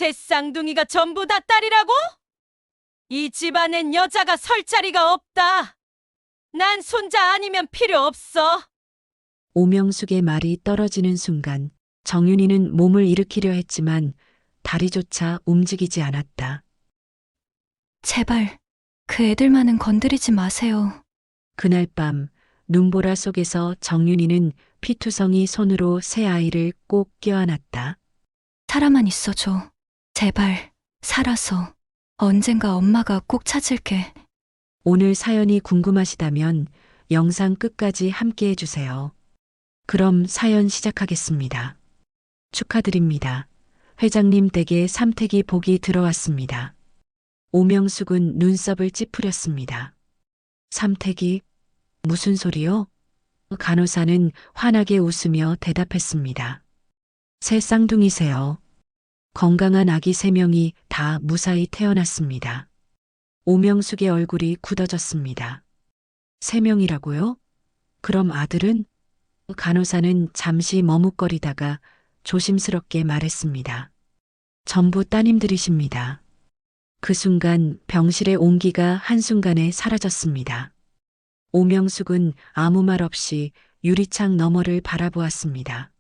새 쌍둥이가 전부 다 딸이라고? 이 집안엔 여자가 설 자리가 없다. 난 손자 아니면 필요 없어. 오명숙의 말이 떨어지는 순간 정윤이는 몸을 일으키려 했지만 다리조차 움직이지 않았다. 제발 그 애들만은 건드리지 마세요. 그날 밤 눈보라 속에서 정윤이는 피투성이 손으로 새 아이를 꼭 껴안았다. 살아만 있어줘. 제발 살아서 언젠가 엄마가 꼭 찾을게. 오늘 사연이 궁금하시다면 영상 끝까지 함께 해주세요. 그럼 사연 시작하겠습니다. 축하드립니다. 회장님 댁에 삼택이 복이 들어왔습니다. 오명숙은 눈썹을 찌푸렸습니다. 삼택이? 무슨 소리요? 간호사는 환하게 웃으며 대답했습니다. 새 쌍둥이세요. 건강한 아기 3명이 다 무사히 태어났습니다. 오명숙의 얼굴이 굳어졌습니다. 3명이라고요? 그럼 아들은? 간호사는 잠시 머뭇거리다가 조심스럽게 말했습니다. 전부 따님들이십니다. 그 순간 병실의 온기가 한순간에 사라졌습니다. 오명숙은 아무 말 없이 유리창 너머를 바라보았습니다.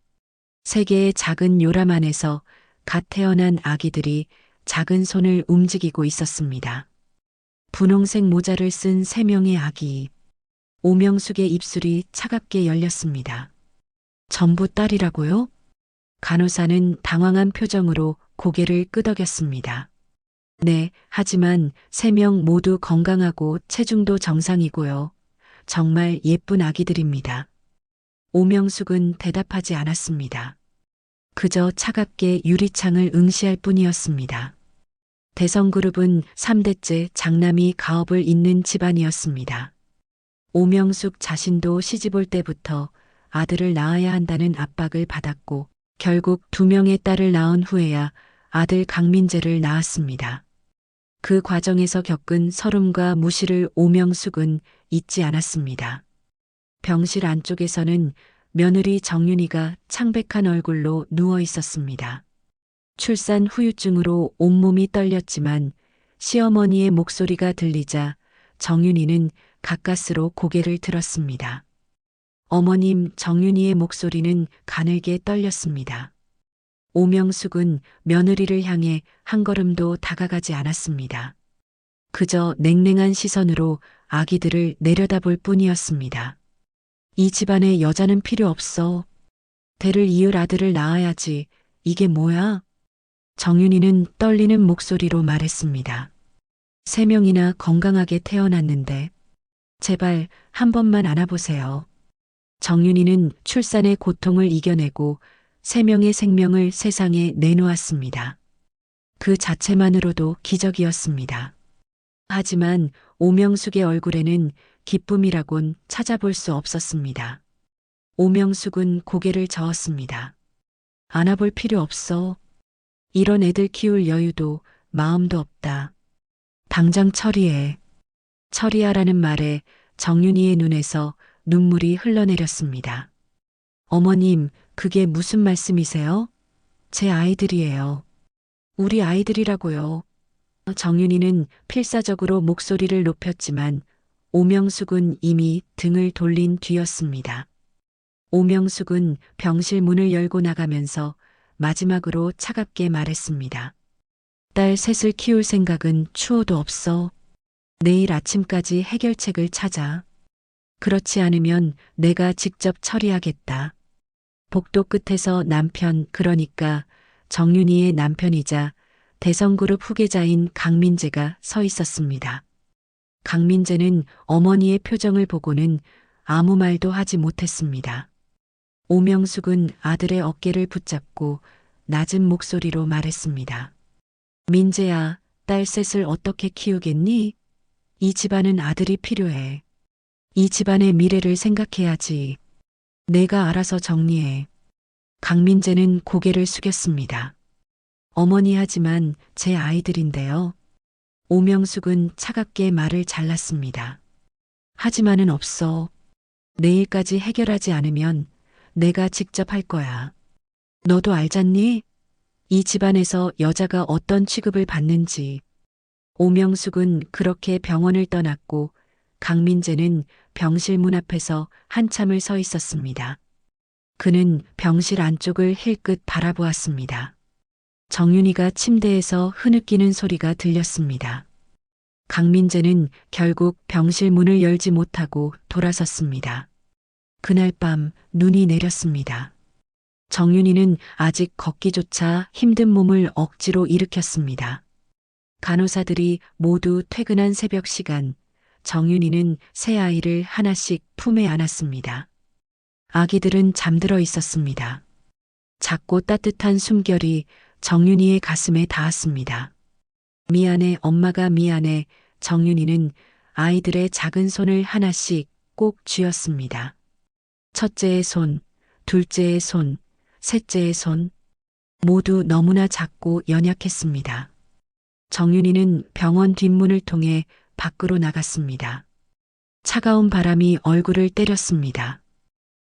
3개의 작은 요람 안에서 갓 태어난 아기들이 작은 손을 움직이고 있었습니다. 분홍색 모자를 쓴 3명의 아기. 오명숙의 입술이 차갑게 열렸습니다. 전부 딸이라고요? 간호사는 당황한 표정으로 고개를 끄덕였습니다. 네, 하지만 3명 모두 건강하고 체중도 정상이고요. 정말 예쁜 아기들입니다. 오명숙은 대답하지 않았습니다. 그저 차갑게 유리창을 응시할 뿐이었습니다. 대성그룹은 3대째 장남이 가업을 잇는 집안이었습니다. 오명숙 자신도 시집 올 때부터 아들을 낳아야 한다는 압박을 받았고 결국 2명의 딸을 낳은 후에야 아들 강민재를 낳았습니다. 그 과정에서 겪은 서름과 무시를 오명숙은 잊지 않았습니다. 병실 안쪽에서는 며느리 정윤이가 창백한 얼굴로 누워 있었습니다. 출산 후유증으로 온몸이 떨렸지만 시어머니의 목소리가 들리자 정윤이는 가까스로 고개를 들었습니다. 어머님, 정윤이의 목소리는 가늘게 떨렸습니다. 오명숙은 며느리를 향해 한 걸음도 다가가지 않았습니다. 그저 냉랭한 시선으로 아기들을 내려다볼 뿐이었습니다. 이 집안에 여자는 필요 없어. 대를 이을 아들을 낳아야지. 이게 뭐야? 정윤이는 떨리는 목소리로 말했습니다. 3명이나 건강하게 태어났는데 제발 한 번만 안아보세요. 정윤이는 출산의 고통을 이겨내고 3명의 생명을 세상에 내놓았습니다. 그 자체만으로도 기적이었습니다. 하지만 오명숙의 얼굴에는 기쁨이라곤 찾아볼 수 없었습니다. 오명숙은 고개를 저었습니다. 안아볼 필요 없어. 이런 애들 키울 여유도 마음도 없다. 당장 처리해. 처리하라는 말에 정윤이의 눈에서 눈물이 흘러내렸습니다. 어머님, 그게 무슨 말씀이세요? 제 아이들이에요. 우리 아이들이라고요. 정윤이는 필사적으로 목소리를 높였지만 오명숙은 이미 등을 돌린 뒤였습니다. 오명숙은 병실 문을 열고 나가면서 마지막으로 차갑게 말했습니다. 딸 셋을 키울 생각은 추호도 없어. 내일 아침까지 해결책을 찾아. 그렇지 않으면 내가 직접 처리하겠다. 복도 끝에서 남편, 그러니까 정윤이의 남편이자 대성그룹 후계자인 강민재가 서 있었습니다. 강민재는 어머니의 표정을 보고는 아무 말도 하지 못했습니다. 오명숙은 아들의 어깨를 붙잡고 낮은 목소리로 말했습니다. 민재야, 딸 셋을 어떻게 키우겠니? 이 집안은 아들이 필요해. 이 집안의 미래를 생각해야지. 내가 알아서 정리해. 강민재는 고개를 숙였습니다. 어머니 하지만 제 아이들인데요. 오명숙은 차갑게 말을 잘랐습니다. 하지만은 없어. 내일까지 해결하지 않으면 내가 직접 할 거야. 너도 알잖니? 이 집안에서 여자가 어떤 취급을 받는지. 오명숙은 그렇게 병원을 떠났고 강민재는 병실 문 앞에서 한참을 서 있었습니다. 그는 병실 안쪽을 힐끗 바라보았습니다. 정윤이가 침대에서 흐느끼는 소리가 들렸습니다. 강민재는 결국 병실 문을 열지 못하고 돌아섰습니다. 그날 밤 눈이 내렸습니다. 정윤이는 아직 걷기조차 힘든 몸을 억지로 일으켰습니다. 간호사들이 모두 퇴근한 새벽 시간, 정윤이는 새 아이를 하나씩 품에 안았습니다. 아기들은 잠들어 있었습니다. 작고 따뜻한 숨결이 정윤이의 가슴에 닿았습니다. 미안해, 엄마가 미안해. 정윤이는 아이들의 작은 손을 하나씩 꼭 쥐었습니다. 첫째의 손, 둘째의 손, 셋째의 손, 모두 너무나 작고 연약했습니다. 정윤이는 병원 뒷문을 통해 밖으로 나갔습니다. 차가운 바람이 얼굴을 때렸습니다.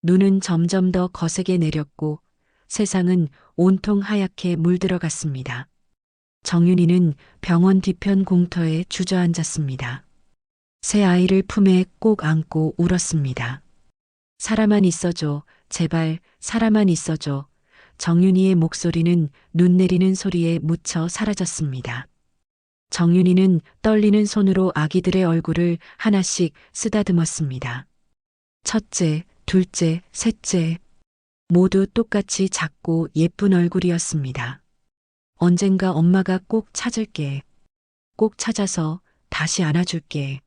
눈은 점점 더 거세게 내렸고 세상은 온통 하얗게 물들어갔습니다. 정윤이는 병원 뒤편 공터에 주저앉았습니다. 새 아이를 품에 꼭 안고 울었습니다. 사람만 있어줘, 제발 사람만 있어줘. 정윤이의 목소리는 눈 내리는 소리에 묻혀 사라졌습니다. 정윤이는 떨리는 손으로 아기들의 얼굴을 하나씩 쓰다듬었습니다. 첫째, 둘째, 셋째. 모두 똑같이 작고 예쁜 얼굴이었습니다. 언젠가 엄마가 꼭 찾을게. 꼭 찾아서 다시 안아줄게.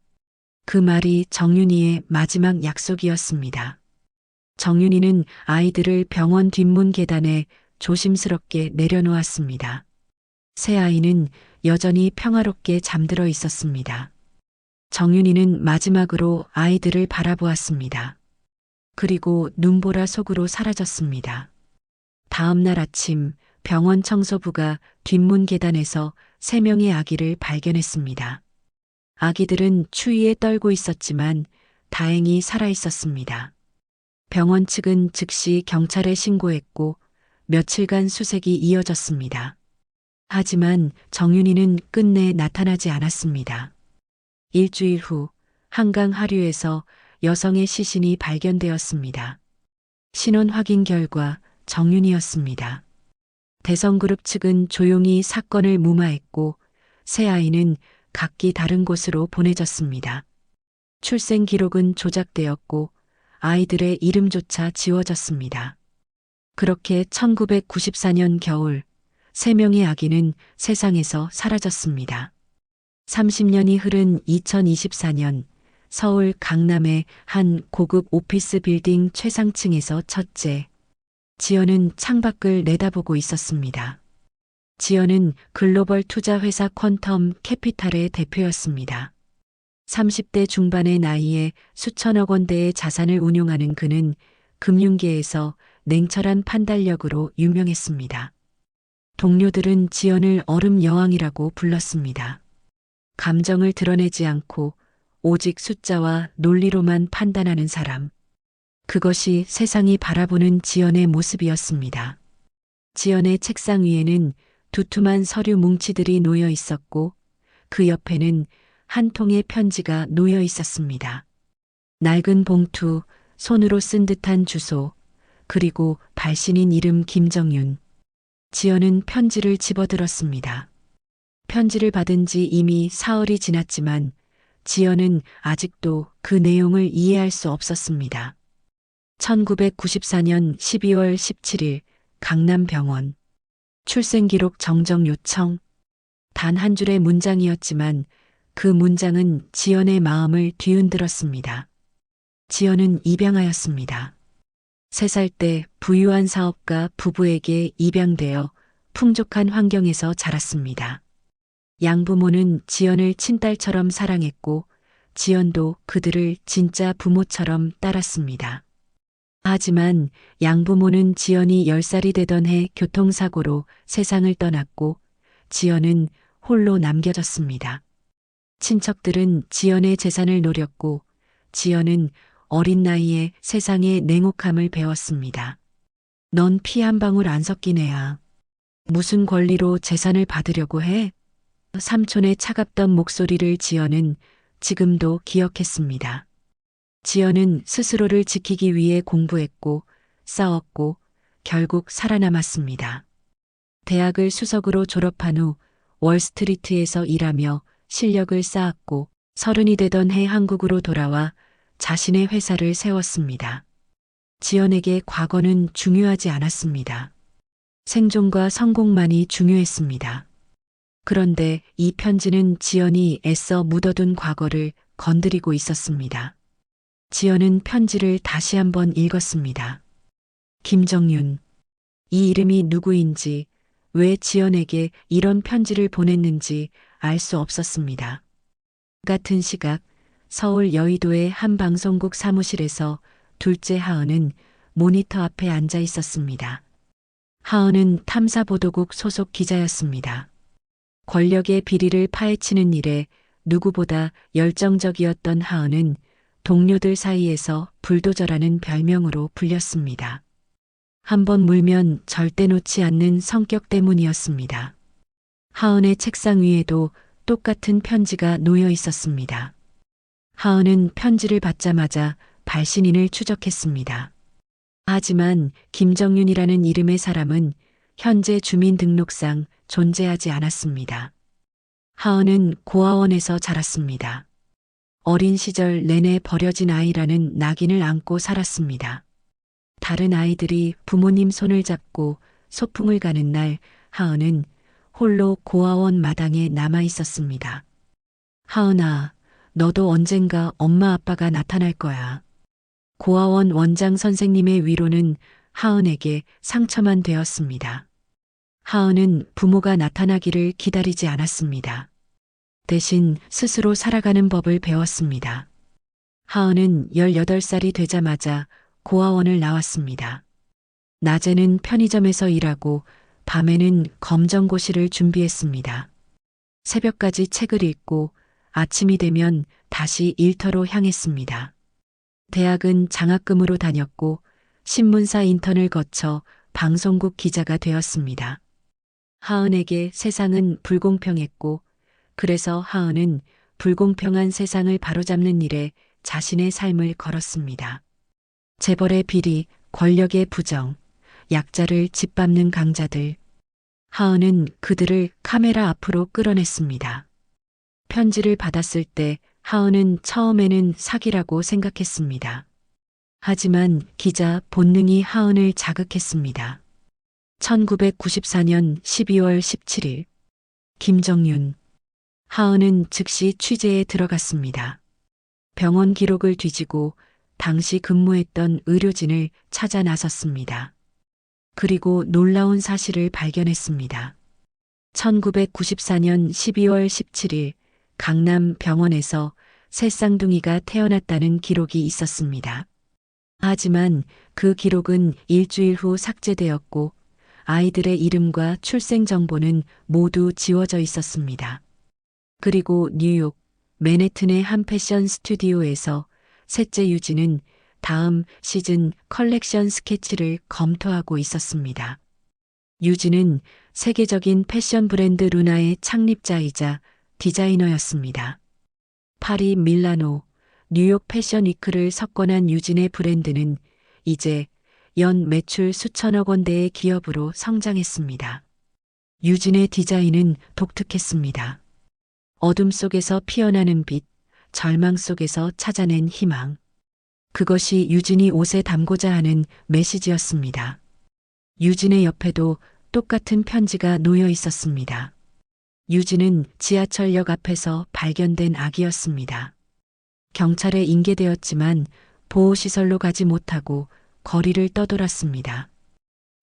그 말이 정윤이의 마지막 약속이었습니다. 정윤이는 아이들을 병원 뒷문 계단에 조심스럽게 내려놓았습니다. 새 아이는 여전히 평화롭게 잠들어 있었습니다. 정윤이는 마지막으로 아이들을 바라보았습니다. 그리고 눈보라 속으로 사라졌습니다. 다음 날 아침 병원 청소부가 뒷문 계단에서 3명의 아기를 발견했습니다. 아기들은 추위에 떨고 있었지만 다행히 살아 있었습니다. 병원 측은 즉시 경찰에 신고했고 며칠간 수색이 이어졌습니다. 하지만 정윤이는 끝내 나타나지 않았습니다. 일주일 후 한강 하류에서 여성의 시신이 발견되었습니다. 신원 확인 결과 정윤이었습니다. 대성그룹 측은 조용히 사건을 무마했고 새 아이는 각기 다른 곳으로 보내졌습니다. 출생 기록은 조작되었고 아이들의 이름조차 지워졌습니다. 그렇게 1994년 겨울 3명의 아기는 세상에서 사라졌습니다. 30년이 흐른 2024년 서울 강남의 한 고급 오피스 빌딩 최상층에서 첫째, 지연은 창밖을 내다보고 있었습니다. 지연은 글로벌 투자 회사 퀀텀 캐피탈의 대표였습니다. 30대 중반의 나이에 수천억 원대의 자산을 운용하는 그는 금융계에서 냉철한 판단력으로 유명했습니다. 동료들은 지연을 얼음 여왕이라고 불렀습니다. 감정을 드러내지 않고 오직 숫자와 논리로만 판단하는 사람. 그것이 세상이 바라보는 지연의 모습이었습니다. 지연의 책상 위에는 두툼한 서류 뭉치들이 놓여 있었고 그 옆에는 한 통의 편지가 놓여 있었습니다. 낡은 봉투, 손으로 쓴 듯한 주소, 그리고 발신인 이름 김정윤. 지연은 편지를 집어들었습니다. 편지를 받은 지 이미 사흘이 지났지만 지연은 아직도 그 내용을 이해할 수 없었습니다. 1994년 12월 17일 강남병원. 출생기록 정정 요청. 단 한 줄의 문장이었지만 그 문장은 지연의 마음을 뒤흔들었습니다. 지연은 입양하였습니다. 3살 때 부유한 사업가 부부에게 입양되어 풍족한 환경에서 자랐습니다. 양부모는 지연을 친딸처럼 사랑했고 지연도 그들을 진짜 부모처럼 따랐습니다. 하지만 양부모는 지연이 10살이 되던 해 교통사고로 세상을 떠났고 지연은 홀로 남겨졌습니다. 친척들은 지연의 재산을 노렸고 지연은 어린 나이에 세상의 냉혹함을 배웠습니다. 넌 피 한 방울 안 섞인 애야. 무슨 권리로 재산을 받으려고 해? 삼촌의 차갑던 목소리를 지연은 지금도 기억했습니다. 지연은 스스로를 지키기 위해 공부했고 싸웠고 결국 살아남았습니다. 대학을 수석으로 졸업한 후 월스트리트에서 일하며 실력을 쌓았고 30이 되던 해 한국으로 돌아와 자신의 회사를 세웠습니다. 지연에게 과거는 중요하지 않았습니다. 생존과 성공만이 중요했습니다. 그런데 이 편지는 지연이 애써 묻어둔 과거를 건드리고 있었습니다. 지연은 편지를 다시 한번 읽었습니다. 김정윤. 이 이름이 누구인지, 왜 지연에게 이런 편지를 보냈는지 알 수 없었습니다. 같은 시각 서울 여의도의 한 방송국 사무실에서 둘째 하은은 모니터 앞에 앉아 있었습니다. 하은은 탐사보도국 소속 기자였습니다. 권력의 비리를 파헤치는 일에 누구보다 열정적이었던 하은은 동료들 사이에서 불도저라는 별명으로 불렸습니다. 한번 물면 절대 놓지 않는 성격 때문이었습니다. 하은의 책상 위에도 똑같은 편지가 놓여 있었습니다. 하은은 편지를 받자마자 발신인을 추적했습니다. 하지만 김정윤이라는 이름의 사람은 현재 주민등록상 존재하지 않았습니다. 하은은 고아원에서 자랐습니다. 어린 시절 내내 버려진 아이라는 낙인을 안고 살았습니다. 다른 아이들이 부모님 손을 잡고 소풍을 가는 날 하은은 홀로 고아원 마당에 남아 있었습니다. 하은아, 너도 언젠가 엄마 아빠가 나타날 거야. 고아원 원장 선생님의 위로는 하은에게 상처만 되었습니다. 하은은 부모가 나타나기를 기다리지 않았습니다. 대신 스스로 살아가는 법을 배웠습니다. 하은은 18살이 되자마자 고아원을 나왔습니다. 낮에는 편의점에서 일하고 밤에는 검정고시를 준비했습니다. 새벽까지 책을 읽고 아침이 되면 다시 일터로 향했습니다. 대학은 장학금으로 다녔고 신문사 인턴을 거쳐 방송국 기자가 되었습니다. 하은에게 세상은 불공평했고 그래서 하은은 불공평한 세상을 바로잡는 일에 자신의 삶을 걸었습니다. 재벌의 비리, 권력의 부정, 약자를 짓밟는 강자들. 하은은 그들을 카메라 앞으로 끌어냈습니다. 편지를 받았을 때 하은은 처음에는 사기라고 생각했습니다. 하지만 기자 본능이 하은을 자극했습니다. 1994년 12월 17일 김정윤. 하은은 즉시 취재에 들어갔습니다. 병원 기록을 뒤지고 당시 근무했던 의료진을 찾아 나섰습니다. 그리고 놀라운 사실을 발견했습니다. 1994년 12월 17일 강남 병원에서 새 쌍둥이가 태어났다는 기록이 있었습니다. 하지만 그 기록은 일주일 후 삭제되었고 아이들의 이름과 출생 정보는 모두 지워져 있었습니다. 그리고 뉴욕, 맨해튼의 한 패션 스튜디오에서 셋째 유진은 다음 시즌 컬렉션 스케치를 검토하고 있었습니다. 유진은 세계적인 패션 브랜드 루나의 창립자이자 디자이너였습니다. 파리, 밀라노, 뉴욕 패션 위크를 석권한 유진의 브랜드는 이제 연 매출 수천억 원대의 기업으로 성장했습니다. 유진의 디자인은 독특했습니다. 어둠 속에서 피어나는 빛, 절망 속에서 찾아낸 희망. 그것이 유진이 옷에 담고자 하는 메시지였습니다. 유진의 옆에도 똑같은 편지가 놓여 있었습니다. 유진은 지하철역 앞에서 발견된 아기였습니다. 경찰에 인계되었지만 보호시설로 가지 못하고 거리를 떠돌았습니다.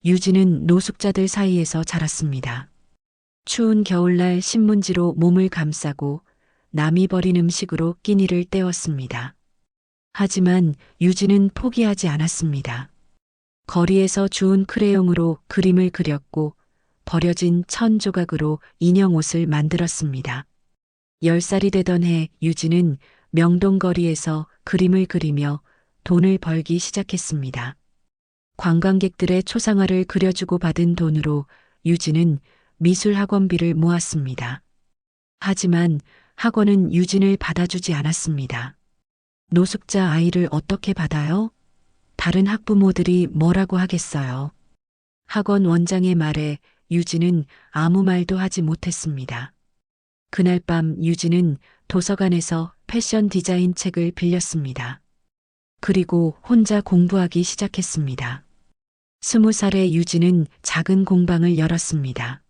유진은 노숙자들 사이에서 자랐습니다. 추운 겨울날 신문지로 몸을 감싸고 남이 버린 음식으로 끼니를 때웠습니다. 하지만 유진은 포기하지 않았습니다. 거리에서 주운 크레용으로 그림을 그렸고 버려진 천 조각으로 인형 옷을 만들었습니다. 10살이 되던 해 유진은 명동거리에서 그림을 그리며 돈을 벌기 시작했습니다. 관광객들의 초상화를 그려주고 받은 돈으로 유진은 미술 학원비를 모았습니다. 하지만 학원은 유진을 받아주지 않았습니다. 노숙자 아이를 어떻게 받아요? 다른 학부모들이 뭐라고 하겠어요? 학원 원장의 말에 유진은 아무 말도 하지 못했습니다. 그날 밤 유진은 도서관에서 패션 디자인 책을 빌렸습니다. 그리고 혼자 공부하기 시작했습니다. 20살의 유진은 작은 공방을 열었습니다.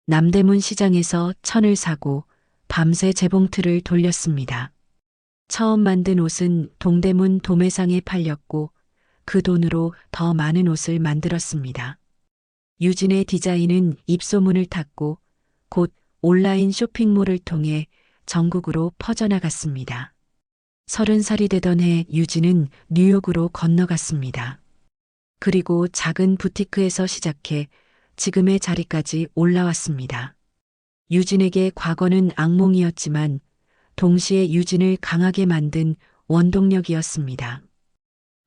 남대문 시장에서 천을 사고 밤새 재봉틀을 돌렸습니다. 처음 만든 옷은 동대문 도매상에 팔렸고 그 돈으로 더 많은 옷을 만들었습니다. 유진의 디자인은 입소문을 탔고 곧 온라인 쇼핑몰을 통해 전국으로 퍼져나갔습니다. 30살이 되던 해 유진은 뉴욕으로 건너갔습니다. 그리고 작은 부티크에서 시작해 지금의 자리까지 올라왔습니다. 유진에게 과거는 악몽이었지만 동시에 유진을 강하게 만든 원동력이었습니다.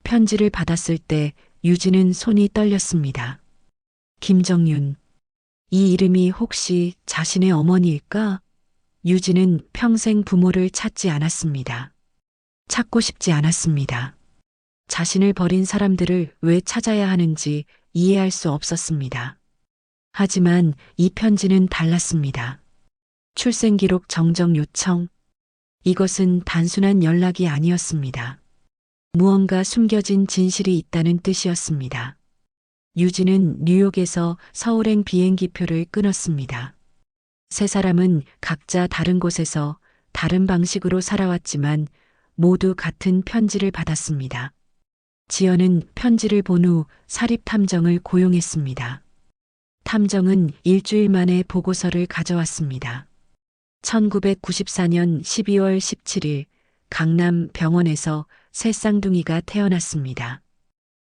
편지를 받았을 때 유진은 손이 떨렸습니다. 김정윤. 이 이름이 혹시 자신의 어머니일까? 유진은 평생 부모를 찾지 않았습니다. 찾고 싶지 않았습니다. 자신을 버린 사람들을 왜 찾아야 하는지 이해할 수 없었습니다. 하지만 이 편지는 달랐습니다. 출생기록 정정 요청. 이것은 단순한 연락이 아니었습니다. 무언가 숨겨진 진실이 있다는 뜻이었습니다. 유진은 뉴욕에서 서울행 비행기표를 끊었습니다. 세 사람은 각자 다른 곳에서 다른 방식으로 살아왔지만 모두 같은 편지를 받았습니다. 지연은 편지를 본 후 사립탐정을 고용했습니다. 탐정은 일주일 만에 보고서를 가져왔습니다. 1994년 12월 17일 강남 병원에서 새 쌍둥이가 태어났습니다.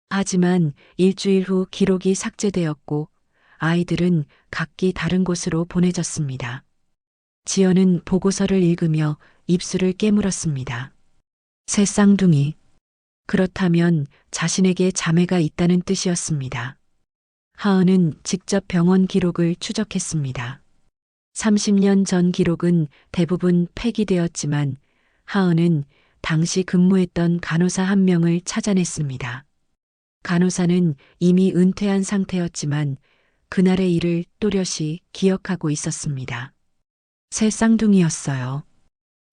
하지만 일주일 후 기록이 삭제되었고 아이들은 각기 다른 곳으로 보내졌습니다. 지연은 보고서를 읽으며 입술을 깨물었습니다. 새 쌍둥이. 그렇다면 자신에게 자매가 있다는 뜻이었습니다. 하은은 직접 병원 기록을 추적했습니다. 30년 전 기록은 대부분 폐기되었지만 하은은 당시 근무했던 간호사 한 명을 찾아냈습니다. 간호사는 이미 은퇴한 상태였지만 그날의 일을 또렷이 기억하고 있었습니다. 새 쌍둥이였어요.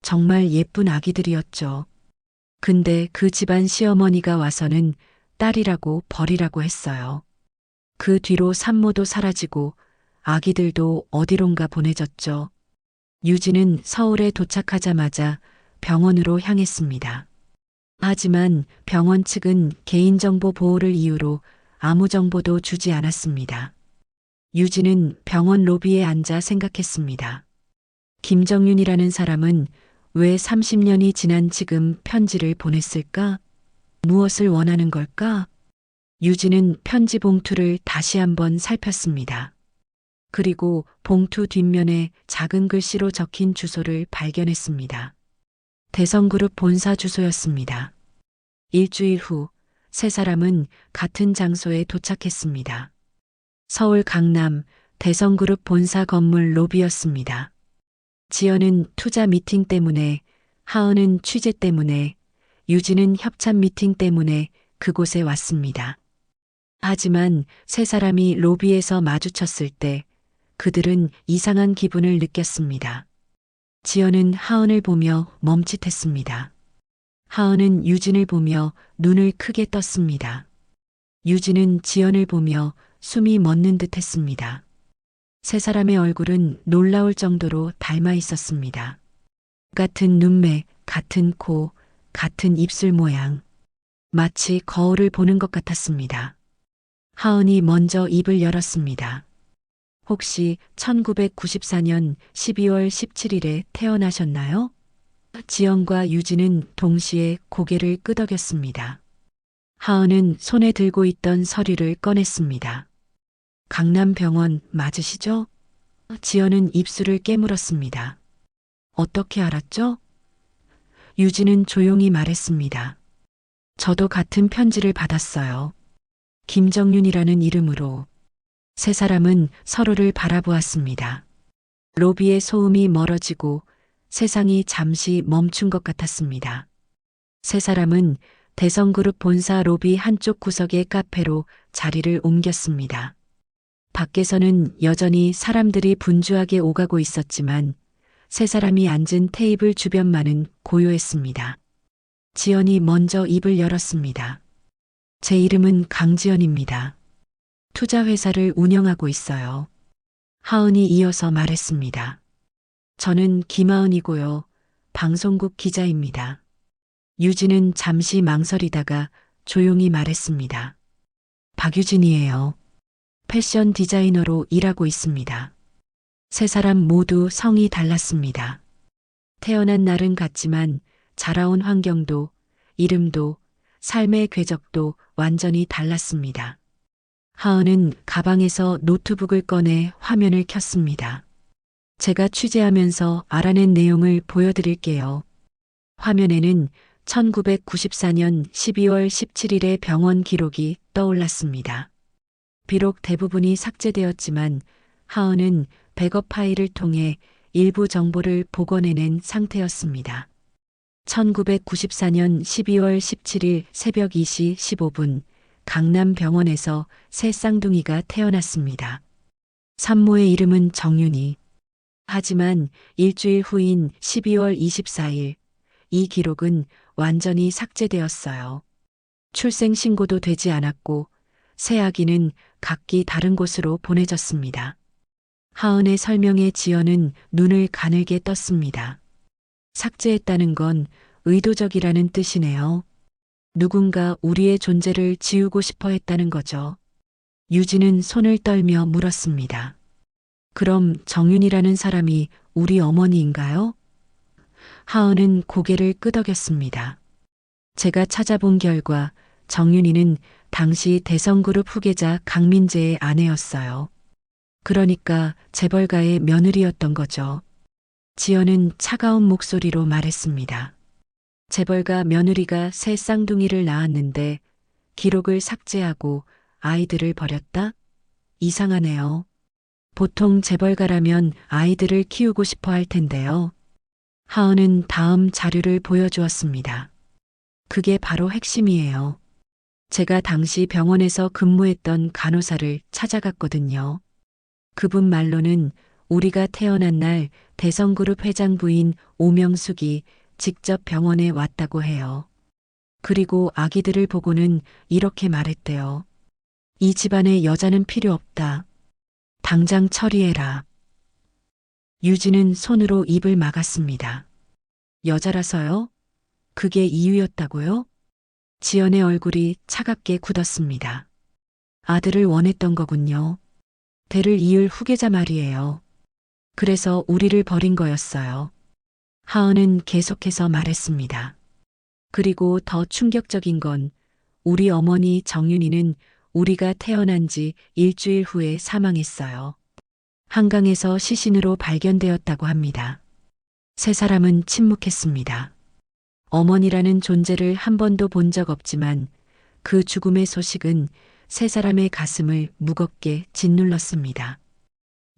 정말 예쁜 아기들이었죠. 근데 그 집안 시어머니가 와서는 딸이라고 버리라고 했어요. 그 뒤로 산모도 사라지고 아기들도 어디론가 보내졌죠. 유진은 서울에 도착하자마자 병원으로 향했습니다. 하지만 병원 측은 개인정보 보호를 이유로 아무 정보도 주지 않았습니다. 유진은 병원 로비에 앉아 생각했습니다. 김정윤이라는 사람은 왜 30년이 지난 지금 편지를 보냈을까? 무엇을 원하는 걸까? 유진은 편지 봉투를 다시 한번 살폈습니다. 그리고 봉투 뒷면에 작은 글씨로 적힌 주소를 발견했습니다. 대성그룹 본사 주소였습니다. 일주일 후 세 사람은 같은 장소에 도착했습니다. 서울 강남 대성그룹 본사 건물 로비였습니다. 지연은 투자 미팅 때문에, 하은은 취재 때문에, 유진은 협찬 미팅 때문에 그곳에 왔습니다. 하지만 세 사람이 로비에서 마주쳤을 때 그들은 이상한 기분을 느꼈습니다. 지연은 하은을 보며 멈칫했습니다. 하은은 유진을 보며 눈을 크게 떴습니다. 유진은 지연을 보며 숨이 멎는 듯 했습니다. 세 사람의 얼굴은 놀라울 정도로 닮아 있었습니다. 같은 눈매, 같은 코, 같은 입술 모양. 마치 거울을 보는 것 같았습니다. 하은이 먼저 입을 열었습니다. 혹시 1994년 12월 17일에 태어나셨나요? 지연과 유진은 동시에 고개를 끄덕였습니다. 하은은 손에 들고 있던 서류를 꺼냈습니다. 강남병원 맞으시죠? 지연은 입술을 깨물었습니다. 어떻게 알았죠? 유진은 조용히 말했습니다. 저도 같은 편지를 받았어요. 김정윤이라는 이름으로. 세 사람은 서로를 바라보았습니다. 로비의 소음이 멀어지고 세상이 잠시 멈춘 것 같았습니다. 세 사람은 대성그룹 본사 로비 한쪽 구석의 카페로 자리를 옮겼습니다. 밖에서는 여전히 사람들이 분주하게 오가고 있었지만 세 사람이 앉은 테이블 주변만은 고요했습니다. 지연이 먼저 입을 열었습니다. 제 이름은 강지연입니다. 투자회사를 운영하고 있어요. 하은이 이어서 말했습니다. 저는 김하은이고요. 방송국 기자입니다. 유진은 잠시 망설이다가 조용히 말했습니다. 박유진이에요. 패션 디자이너로 일하고 있습니다. 세 사람 모두 성이 달랐습니다. 태어난 날은 같지만 자라온 환경도 이름도 삶의 궤적도 완전히 달랐습니다. 하은은 가방에서 노트북을 꺼내 화면을 켰습니다. 제가 취재하면서 알아낸 내용을 보여드릴게요. 화면에는 1994년 12월 17일의 병원 기록이 떠올랐습니다. 비록 대부분이 삭제되었지만 하은은 백업 파일을 통해 일부 정보를 복원해낸 상태였습니다. 1994년 12월 17일 새벽 2시 15분 강남병원에서 새 쌍둥이가 태어났습니다. 산모의 이름은 정윤이. 하지만 일주일 후인 12월 24일 이 기록은 완전히 삭제되었어요. 출생 신고도 되지 않았고 새 아기는 각기 다른 곳으로 보내졌습니다. 하은의 설명에 지연은 눈을 가늘게 떴습니다. 삭제했다는 건 의도적이라는 뜻이네요. 누군가 우리의 존재를 지우고 싶어 했다는 거죠. 유진은 손을 떨며 물었습니다. 그럼 정윤이라는 사람이 우리 어머니인가요? 하은은 고개를 끄덕였습니다. 제가 찾아본 결과 정윤이는 당시 대성그룹 후계자 강민재의 아내였어요. 그러니까 재벌가의 며느리였던 거죠. 지연은 차가운 목소리로 말했습니다. 재벌가 며느리가 새 쌍둥이를 낳았는데 기록을 삭제하고 아이들을 버렸다? 이상하네요. 보통 재벌가라면 아이들을 키우고 싶어 할 텐데요. 하은은 다음 자료를 보여주었습니다. 그게 바로 핵심이에요. 제가 당시 병원에서 근무했던 간호사를 찾아갔거든요. 그분 말로는 우리가 태어난 날 대성그룹 회장 부인 오명숙이 직접 병원에 왔다고 해요. 그리고 아기들을 보고는 이렇게 말했대요. 이 집안에 여자는 필요 없다. 당장 처리해라. 유진은 손으로 입을 막았습니다. 여자라서요? 그게 이유였다고요? 지연의 얼굴이 차갑게 굳었습니다. 아들을 원했던 거군요. 대를 이을 후계자 말이에요. 그래서 우리를 버린 거였어요. 하은은 계속해서 말했습니다. 그리고 더 충격적인 건 우리 어머니 정윤이는 우리가 태어난 지 일주일 후에 사망했어요. 한강에서 시신으로 발견되었다고 합니다. 세 사람은 침묵했습니다. 어머니라는 존재를 한 번도 본 적 없지만 그 죽음의 소식은 세 사람의 가슴을 무겁게 짓눌렀습니다.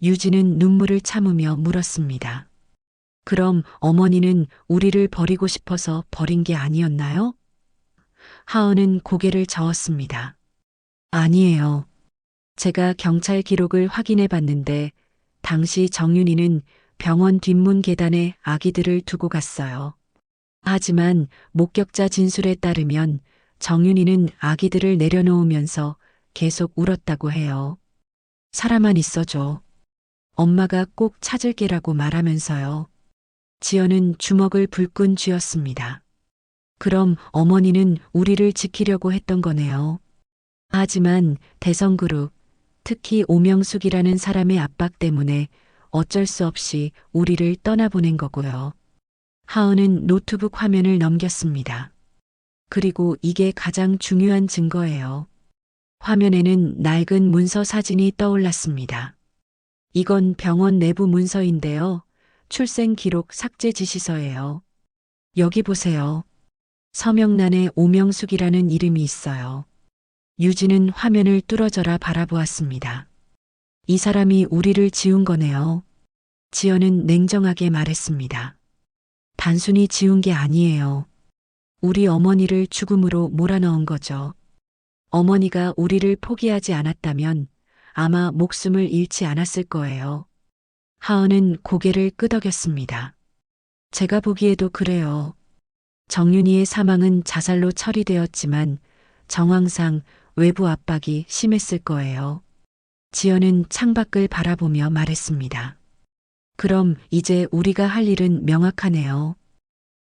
유진은 눈물을 참으며 물었습니다. 그럼 어머니는 우리를 버리고 싶어서 버린 게 아니었나요? 하은은 고개를 저었습니다. 아니에요. 제가 경찰 기록을 확인해 봤는데 당시 정윤이는 병원 뒷문 계단에 아기들을 두고 갔어요. 하지만 목격자 진술에 따르면 정윤이는 아기들을 내려놓으면서 계속 울었다고 해요. 사람만 있어줘. 엄마가 꼭 찾을게라고 말하면서요. 지연은 주먹을 불끈 쥐었습니다. 그럼 어머니는 우리를 지키려고 했던 거네요. 하지만 대성그룹, 특히 오명숙이라는 사람의 압박 때문에 어쩔 수 없이 우리를 떠나보낸 거고요. 하은은 노트북 화면을 넘겼습니다. 그리고 이게 가장 중요한 증거예요. 화면에는 낡은 문서 사진이 떠올랐습니다. 이건 병원 내부 문서인데요. 출생 기록 삭제 지시서예요. 여기 보세요. 서명란에 오명숙이라는 이름이 있어요. 유진은 화면을 뚫어져라 바라보았습니다. 이 사람이 우리를 지운 거네요. 지연은 냉정하게 말했습니다. 단순히 지운 게 아니에요. 우리 어머니를 죽음으로 몰아넣은 거죠. 어머니가 우리를 포기하지 않았다면 아마 목숨을 잃지 않았을 거예요. 하은은 고개를 끄덕였습니다. 제가 보기에도 그래요. 정윤이의 사망은 자살로 처리되었지만 정황상 외부 압박이 심했을 거예요. 지연은 창밖을 바라보며 말했습니다. 그럼 이제 우리가 할 일은 명확하네요.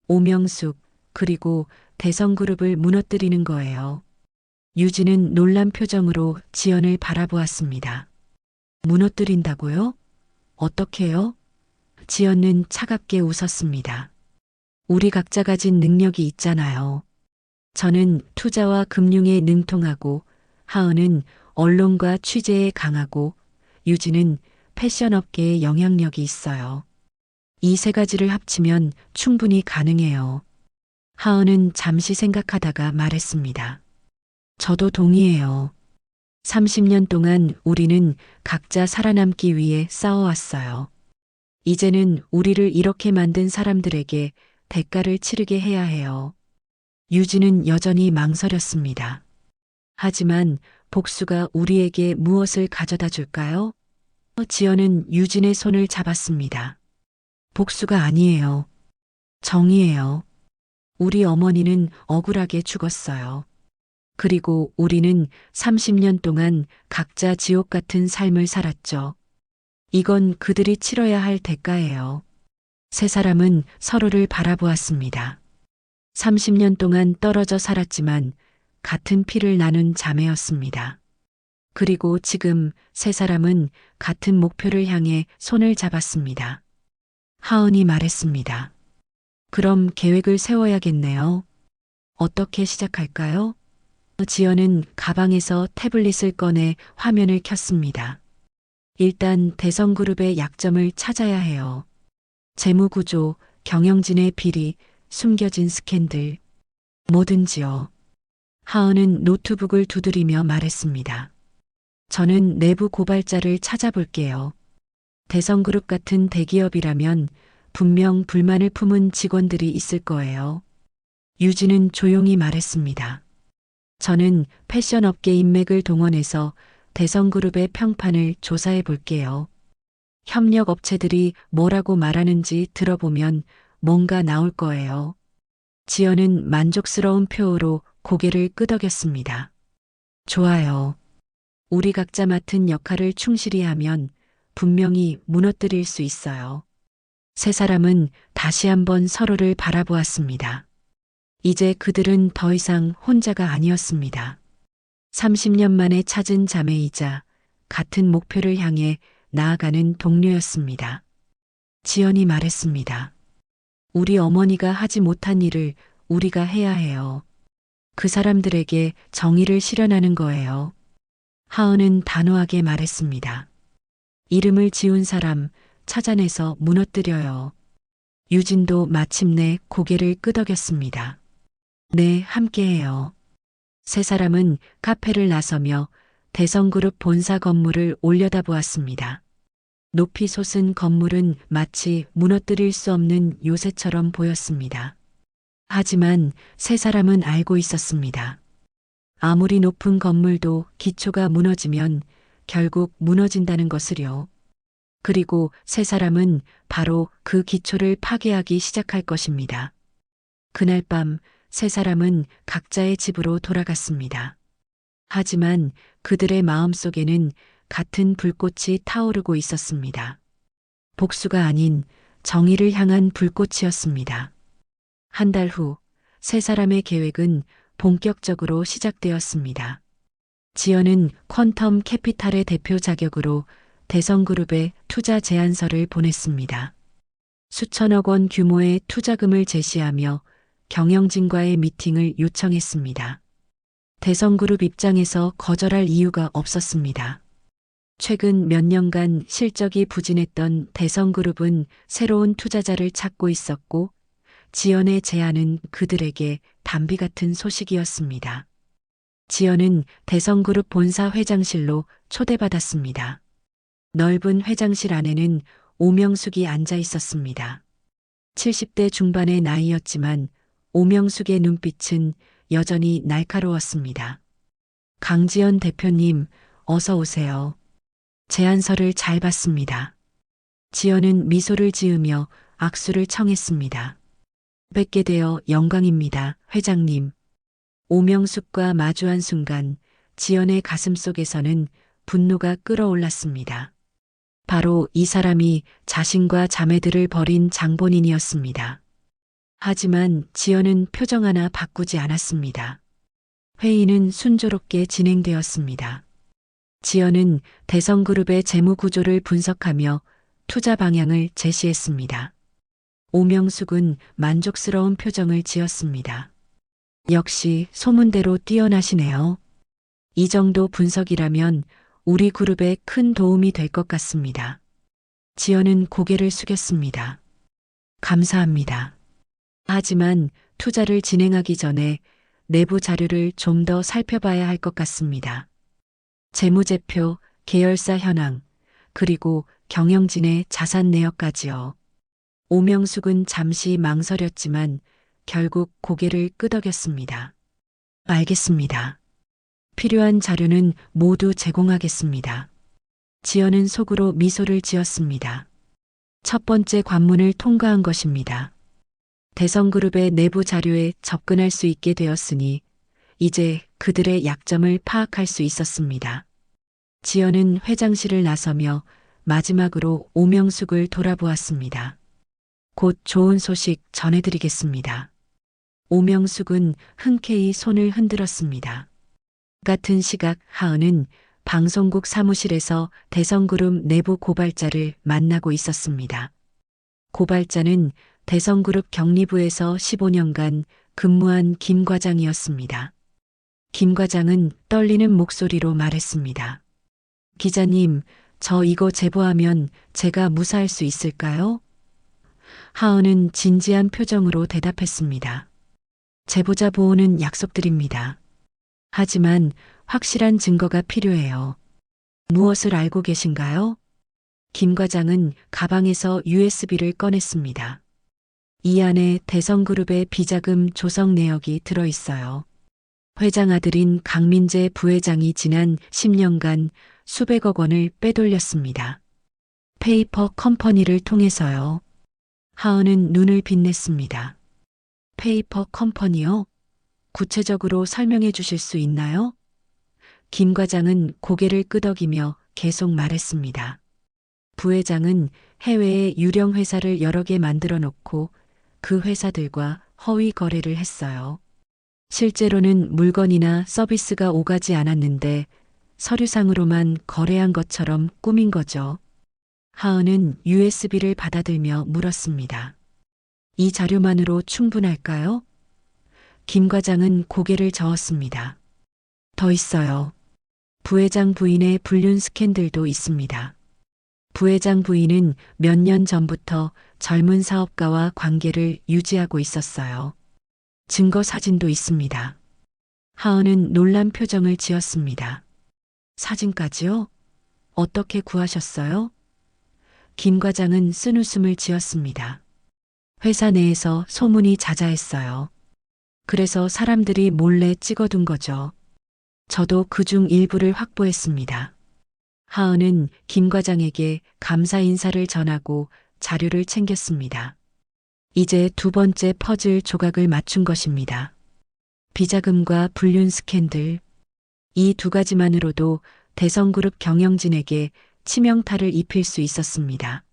오명숙, 그리고 대성그룹을 무너뜨리는 거예요. 유진은 놀란 표정으로 지연을 바라보았습니다. 무너뜨린다고요? 어떻게요? 지연은 차갑게 웃었습니다. 우리 각자 가진 능력이 있잖아요. 저는 투자와 금융에 능통하고, 하은은 언론과 취재에 강하고, 유진은 패션업계에 영향력이 있어요. 이 세 가지를 합치면 충분히 가능해요. 하은은 잠시 생각하다가 말했습니다. 저도 동의해요. 30년 동안 우리는 각자 살아남기 위해 싸워왔어요. 이제는 우리를 이렇게 만든 사람들에게 대가를 치르게 해야 해요. 유진은 여전히 망설였습니다. 하지만 복수가 우리에게 무엇을 가져다 줄까요? 지연은 유진의 손을 잡았습니다. 복수가 아니에요. 정의예요. 우리 어머니는 억울하게 죽었어요. 그리고 우리는 30년 동안 각자 지옥 같은 삶을 살았죠. 이건 그들이 치러야 할 대가예요. 세 사람은 서로를 바라보았습니다. 30년 동안 떨어져 살았지만 같은 피를 나눈 자매였습니다. 그리고 지금 세 사람은 같은 목표를 향해 손을 잡았습니다. 하은이 말했습니다. 그럼 계획을 세워야겠네요. 어떻게 시작할까요? 지연은 가방에서 태블릿을 꺼내 화면을 켰습니다. 일단 대성그룹의 약점을 찾아야 해요. 재무구조, 경영진의 비리, 숨겨진 스캔들, 뭐든지요. 하은은 노트북을 두드리며 말했습니다. 저는 내부 고발자를 찾아볼게요. 대성그룹 같은 대기업이라면 분명 불만을 품은 직원들이 있을 거예요. 유진은 조용히 말했습니다. 저는 패션업계 인맥을 동원해서 대성그룹의 평판을 조사해 볼게요. 협력 업체들이 뭐라고 말하는지 들어보면 뭔가 나올 거예요. 지연은 만족스러운 표호로 고개를 끄덕였습니다. 좋아요. 우리 각자 맡은 역할을 충실히 하면 분명히 무너뜨릴 수 있어요. 세 사람은 다시 한번 서로를 바라보았습니다. 이제 그들은 더 이상 혼자가 아니었습니다. 30년 만에 찾은 자매이자 같은 목표를 향해 나아가는 동료였습니다. 지연이 말했습니다. 우리 어머니가 하지 못한 일을 우리가 해야 해요. 그 사람들에게 정의를 실현하는 거예요. 하은은 단호하게 말했습니다. 이름을 지운 사람 찾아내서 무너뜨려요. 유진도 마침내 고개를 끄덕였습니다. 네, 함께해요. 세 사람은 카페를 나서며 대성그룹 본사 건물을 올려다보았습니다. 높이 솟은 건물은 마치 무너뜨릴 수 없는 요새처럼 보였습니다. 하지만 세 사람은 알고 있었습니다. 아무리 높은 건물도 기초가 무너지면 결국 무너진다는 것을요. 그리고 세 사람은 바로 그 기초를 파괴하기 시작할 것입니다. 그날 밤 세 사람은 각자의 집으로 돌아갔습니다. 하지만 그들의 마음속에는 같은 불꽃이 타오르고 있었습니다. 복수가 아닌 정의를 향한 불꽃이었습니다. 한 달 후 세 사람의 계획은 본격적으로 시작되었습니다. 지연은 퀀텀 캐피탈의 대표 자격으로 대성그룹에 투자 제안서를 보냈습니다. 수천억 원 규모의 투자금을 제시하며 경영진과의 미팅을 요청했습니다. 대성그룹 입장에서 거절할 이유가 없었습니다. 최근 몇 년간 실적이 부진했던 대성그룹은 새로운 투자자를 찾고 있었고 지연의 제안은 그들에게 담비 같은 소식이었습니다. 지연은 대성그룹 본사 회장실로 초대받았습니다. 넓은 회장실 안에는 오명숙이 앉아 있었습니다. 70대 중반의 나이였지만 오명숙의 눈빛은 여전히 날카로웠습니다. 강지연 대표님, 어서 오세요. 제안서를 잘 봤습니다. 지연은 미소를 지으며 악수를 청했습니다. 뵙게 되어 영광입니다, 회장님. 오명숙과 마주한 순간 지연의 가슴 속에서는 분노가 끓어올랐습니다. 바로 이 사람이 자신과 자매들을 버린 장본인이었습니다. 하지만 지연은 표정 하나 바꾸지 않았습니다. 회의는 순조롭게 진행되었습니다. 지연은 대성그룹의 재무 구조를 분석하며 투자 방향을 제시했습니다. 오명숙은 만족스러운 표정을 지었습니다. 역시 소문대로 뛰어나시네요. 이 정도 분석이라면 우리 그룹에 큰 도움이 될 것 같습니다. 지연은 고개를 숙였습니다. 감사합니다. 하지만 투자를 진행하기 전에 내부 자료를 좀 더 살펴봐야 할 것 같습니다. 재무제표, 계열사 현황, 그리고 경영진의 자산 내역까지요. 오명숙은 잠시 망설였지만 결국 고개를 끄덕였습니다. 알겠습니다. 필요한 자료는 모두 제공하겠습니다. 지연은 속으로 미소를 지었습니다. 첫 번째 관문을 통과한 것입니다. 대성그룹의 내부 자료에 접근할 수 있게 되었으니 이제 그들의 약점을 파악할 수 있었습니다. 지연은 회장실을 나서며 마지막으로 오명숙을 돌아보았습니다. 곧 좋은 소식 전해드리겠습니다. 오명숙은 흔쾌히 손을 흔들었습니다. 같은 시각 하은은 방송국 사무실에서 대성그룹 내부 고발자를 만나고 있었습니다. 고발자는 대성그룹 경리부에서 15년간 근무한 김 과장이었습니다. 김 과장은 떨리는 목소리로 말했습니다. 기자님, 저 이거 제보하면 제가 무사할 수 있을까요? 하은은 진지한 표정으로 대답했습니다. 제보자 보호는 약속드립니다. 하지만 확실한 증거가 필요해요. 무엇을 알고 계신가요? 김 과장은 가방에서 USB를 꺼냈습니다. 이 안에 대성그룹의 비자금 조성 내역이 들어있어요. 회장 아들인 강민재 부회장이 지난 10년간 수백억 원을 빼돌렸습니다. 페이퍼 컴퍼니를 통해서요. 하은은 눈을 빛냈습니다. 페이퍼 컴퍼니요? 구체적으로 설명해 주실 수 있나요? 김 과장은 고개를 끄덕이며 계속 말했습니다. 부회장은 해외에 유령 회사를 여러 개 만들어 놓고 그 회사들과 허위 거래를 했어요. 실제로는 물건이나 서비스가 오가지 않았는데 서류상으로만 거래한 것처럼 꾸민 거죠. 하은은 USB를 받아들며 물었습니다. 이 자료만으로 충분할까요? 김 과장은 고개를 저었습니다. 더 있어요. 부회장 부인의 불륜 스캔들도 있습니다. 부회장 부인은 몇 년 전부터 젊은 사업가와 관계를 유지하고 있었어요. 증거 사진도 있습니다. 하은은 놀란 표정을 지었습니다. 사진까지요? 어떻게 구하셨어요? 김 과장은 쓴웃음을 지었습니다. 회사 내에서 소문이 자자했어요. 그래서 사람들이 몰래 찍어둔 거죠. 저도 그중 일부를 확보했습니다. 하은은 김 과장에게 감사 인사를 전하고 자료를 챙겼습니다. 이제 두 번째 퍼즐 조각을 맞춘 것입니다. 비자금과 불륜 스캔들. 이 두 가지만으로도 대성그룹 경영진에게 치명타를 입힐 수 있었습니다.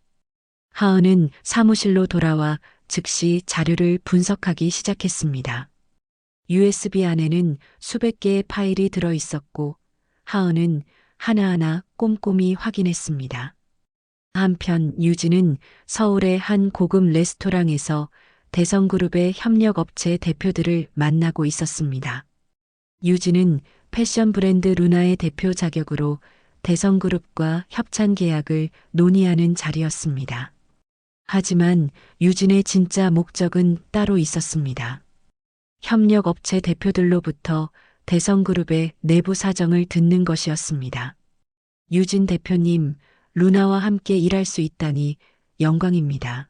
하은은 사무실로 돌아와 즉시 자료를 분석하기 시작했습니다. USB 안에는 수백 개의 파일이 들어 있었고 하은은 하나하나 꼼꼼히 확인했습니다. 한편 유진은 서울의 한 고급 레스토랑에서 대성그룹의 협력업체 대표들을 만나고 있었습니다. 유진은 패션 브랜드 루나의 대표 자격으로 대성그룹과 협찬 계약을 논의하는 자리였습니다. 하지만 유진의 진짜 목적은 따로 있었습니다. 협력업체 대표들로부터 대성그룹의 내부 사정을 듣는 것이었습니다. 유진 대표님, 루나와 함께 일할 수 있다니 영광입니다.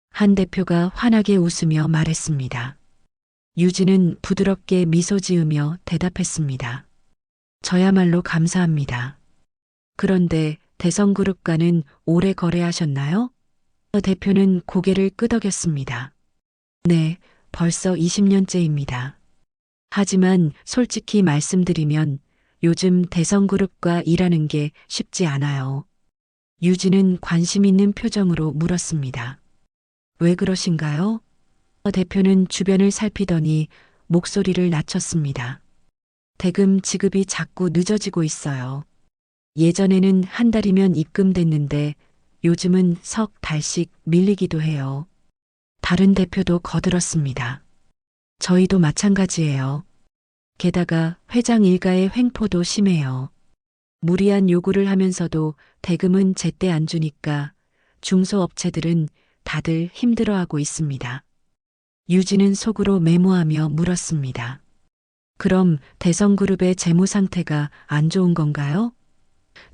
한 대표가 환하게 웃으며 말했습니다. 유진은 부드럽게 미소 지으며 대답했습니다. 저야말로 감사합니다. 그런데 대성그룹과는 오래 거래하셨나요? 대표는 고개를 끄덕였습니다. 네, 벌써 20년째입니다. 하지만 솔직히 말씀드리면 요즘 대성그룹과 일하는 게 쉽지 않아요. 유진은 관심 있는 표정으로 물었습니다. 왜 그러신가요? 대표는 주변을 살피더니 목소리를 낮췄습니다. 대금 지급이 자꾸 늦어지고 있어요. 예전에는 한 달이면 입금됐는데 요즘은 석 달씩 밀리기도 해요. 다른 대표도 거들었습니다. 저희도 마찬가지예요. 게다가 회장 일가의 횡포도 심해요. 무리한 요구를 하면서도 대금은 제때 안 주니까 중소업체들은 다들 힘들어하고 있습니다. 유진은 속으로 메모하며 물었습니다. 그럼 대성그룹의 재무 상태가 안 좋은 건가요?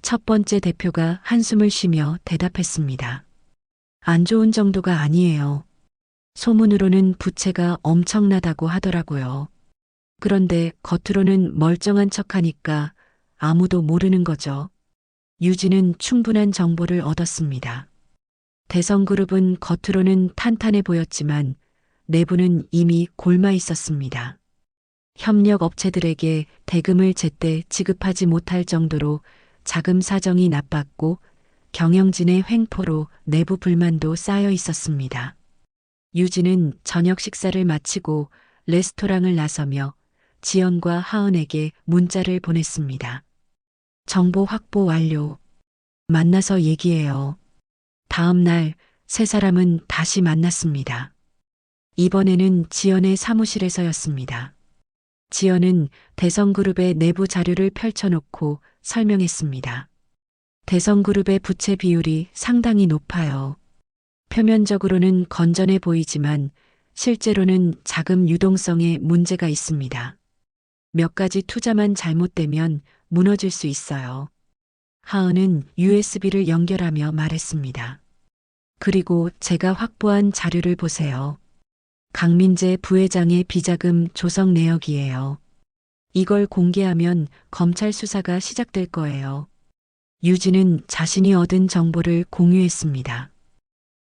첫 번째 대표가 한숨을 쉬며 대답했습니다. 안 좋은 정도가 아니에요. 소문으로는 부채가 엄청나다고 하더라고요. 그런데 겉으로는 멀쩡한 척하니까 아무도 모르는 거죠. 유진은 충분한 정보를 얻었습니다. 대성그룹은 겉으로는 탄탄해 보였지만 내부는 이미 골마 있었습니다. 협력 업체들에게 대금을 제때 지급하지 못할 정도로 자금 사정이 나빴고 경영진의 횡포로 내부 불만도 쌓여 있었습니다. 유진은 저녁 식사를 마치고 레스토랑을 나서며 지연과 하은에게 문자를 보냈습니다. 정보 확보 완료. 만나서 얘기해요. 다음 날 세 사람은 다시 만났습니다. 이번에는 지연의 사무실에서였습니다. 지연은 대성그룹의 내부 자료를 펼쳐놓고 설명했습니다. 대성그룹의 부채 비율이 상당히 높아요. 표면적으로는 건전해 보이지만 실제로는 자금 유동성에 문제가 있습니다. 몇 가지 투자만 잘못되면 무너질 수 있어요. 하은은 USB를 연결하며 말했습니다. 그리고 제가 확보한 자료를 보세요. 강민재 부회장의 비자금 조성 내역이에요. 이걸 공개하면 검찰 수사가 시작될 거예요. 유진은 자신이 얻은 정보를 공유했습니다.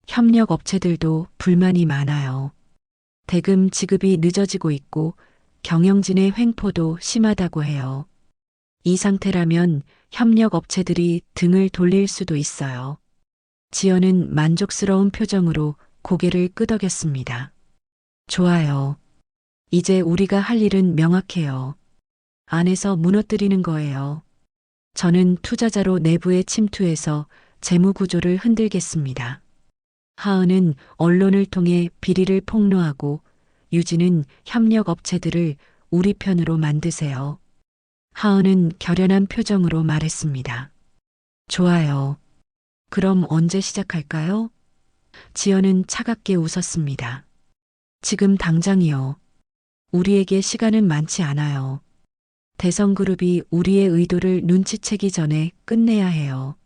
협력 업체들도 불만이 많아요. 대금 지급이 늦어지고 있고 경영진의 횡포도 심하다고 해요. 이 상태라면 협력 업체들이 등을 돌릴 수도 있어요. 지연은 만족스러운 표정으로 고개를 끄덕였습니다. 좋아요. 이제 우리가 할 일은 명확해요. 안에서 무너뜨리는 거예요. 저는 투자자로 내부에 침투해서 재무 구조를 흔들겠습니다. 하은은 언론을 통해 비리를 폭로하고 유진은 협력 업체들을 우리 편으로 만드세요. 하은은 결연한 표정으로 말했습니다. 좋아요. 그럼 언제 시작할까요? 지연은 차갑게 웃었습니다. 지금 당장이요. 우리에게 시간은 많지 않아요. 대성그룹이 우리의 의도를 눈치채기 전에 끝내야 해요.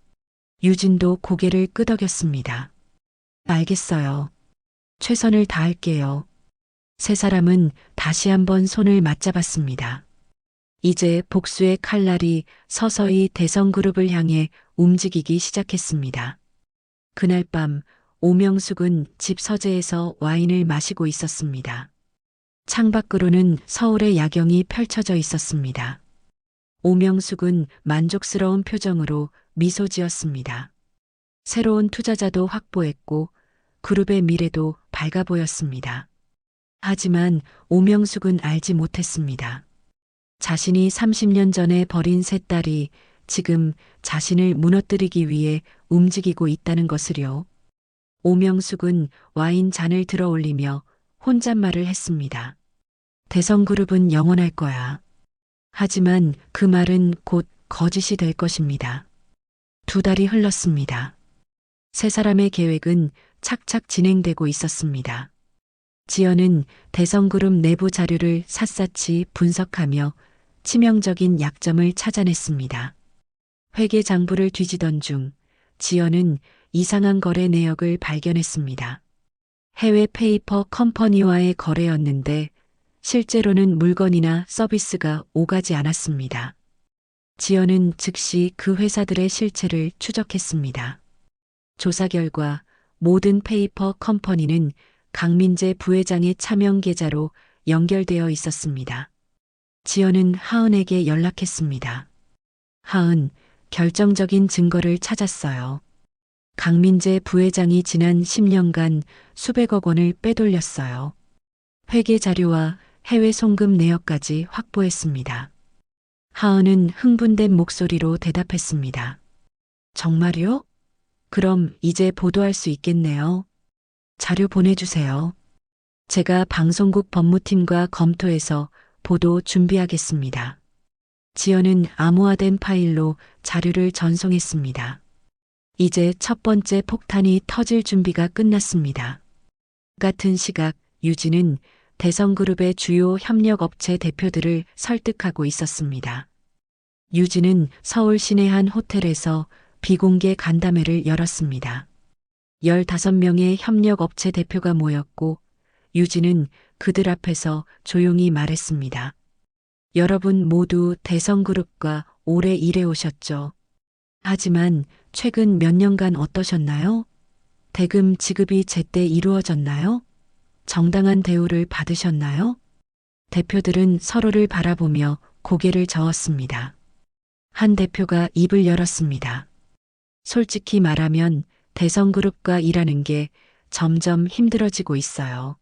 유진도 고개를 끄덕였습니다. 알겠어요. 최선을 다할게요. 세 사람은 다시 한번 손을 맞잡았습니다. 이제 복수의 칼날이 서서히 대성그룹을 향해 움직이기 시작했습니다. 그날 밤 오명숙은 집 서재에서 와인을 마시고 있었습니다. 창밖으로는 서울의 야경이 펼쳐져 있었습니다. 오명숙은 만족스러운 표정으로 미소 지었습니다. 새로운 투자자도 확보했고 그룹의 미래도 밝아 보였습니다. 하지만 오명숙은 알지 못했습니다. 자신이 30년 전에 버린 세 딸이 지금 자신을 무너뜨리기 위해 움직이고 있다는 것을요. 오명숙은 와인 잔을 들어 올리며 혼잣말을 했습니다. 대성그룹은 영원할 거야. 하지만 그 말은 곧 거짓이 될 것입니다. 2달이 흘렀습니다. 세 사람의 계획은 착착 진행되고 있었습니다. 지연은 대성그룹 내부 자료를 샅샅이 분석하며 치명적인 약점을 찾아냈습니다. 회계 장부를 뒤지던 중 지연은 이상한 거래 내역을 발견했습니다. 해외 페이퍼 컴퍼니와의 거래였는데 실제로는 물건이나 서비스가 오가지 않았습니다. 지연은 즉시 그 회사들의 실체를 추적했습니다. 조사 결과 모든 페이퍼 컴퍼니는 강민재 부회장의 차명 계좌로 연결되어 있었습니다. 지연은 하은에게 연락했습니다. 하은, 결정적인 증거를 찾았어요. 강민재 부회장이 지난 10년간 수백억 원을 빼돌렸어요. 회계 자료와 해외 송금 내역까지 확보했습니다. 하은은 흥분된 목소리로 대답했습니다. 정말요? 그럼 이제 보도할 수 있겠네요. 자료 보내주세요. 제가 방송국 법무팀과 검토해서 보도 준비하겠습니다. 지연은 암호화된 파일로 자료를 전송했습니다. 이제 첫 번째 폭탄이 터질 준비가 끝났습니다. 같은 시각 유진은 대성그룹의 주요 협력업체 대표들을 설득하고 있었습니다. 유진은 서울 시내 한 호텔에서 비공개 간담회를 열었습니다. 15명의 협력업체 대표가 모였고 유진은 그들 앞에서 조용히 말했습니다. 여러분 모두 대성그룹과 오래 일해오셨죠. 하지만 최근 몇 년간 어떠셨나요? 대금 지급이 제때 이루어졌나요? 정당한 대우를 받으셨나요? 대표들은 서로를 바라보며 고개를 저었습니다. 한 대표가 입을 열었습니다. 솔직히 말하면 대성그룹과 일하는 게 점점 힘들어지고 있어요.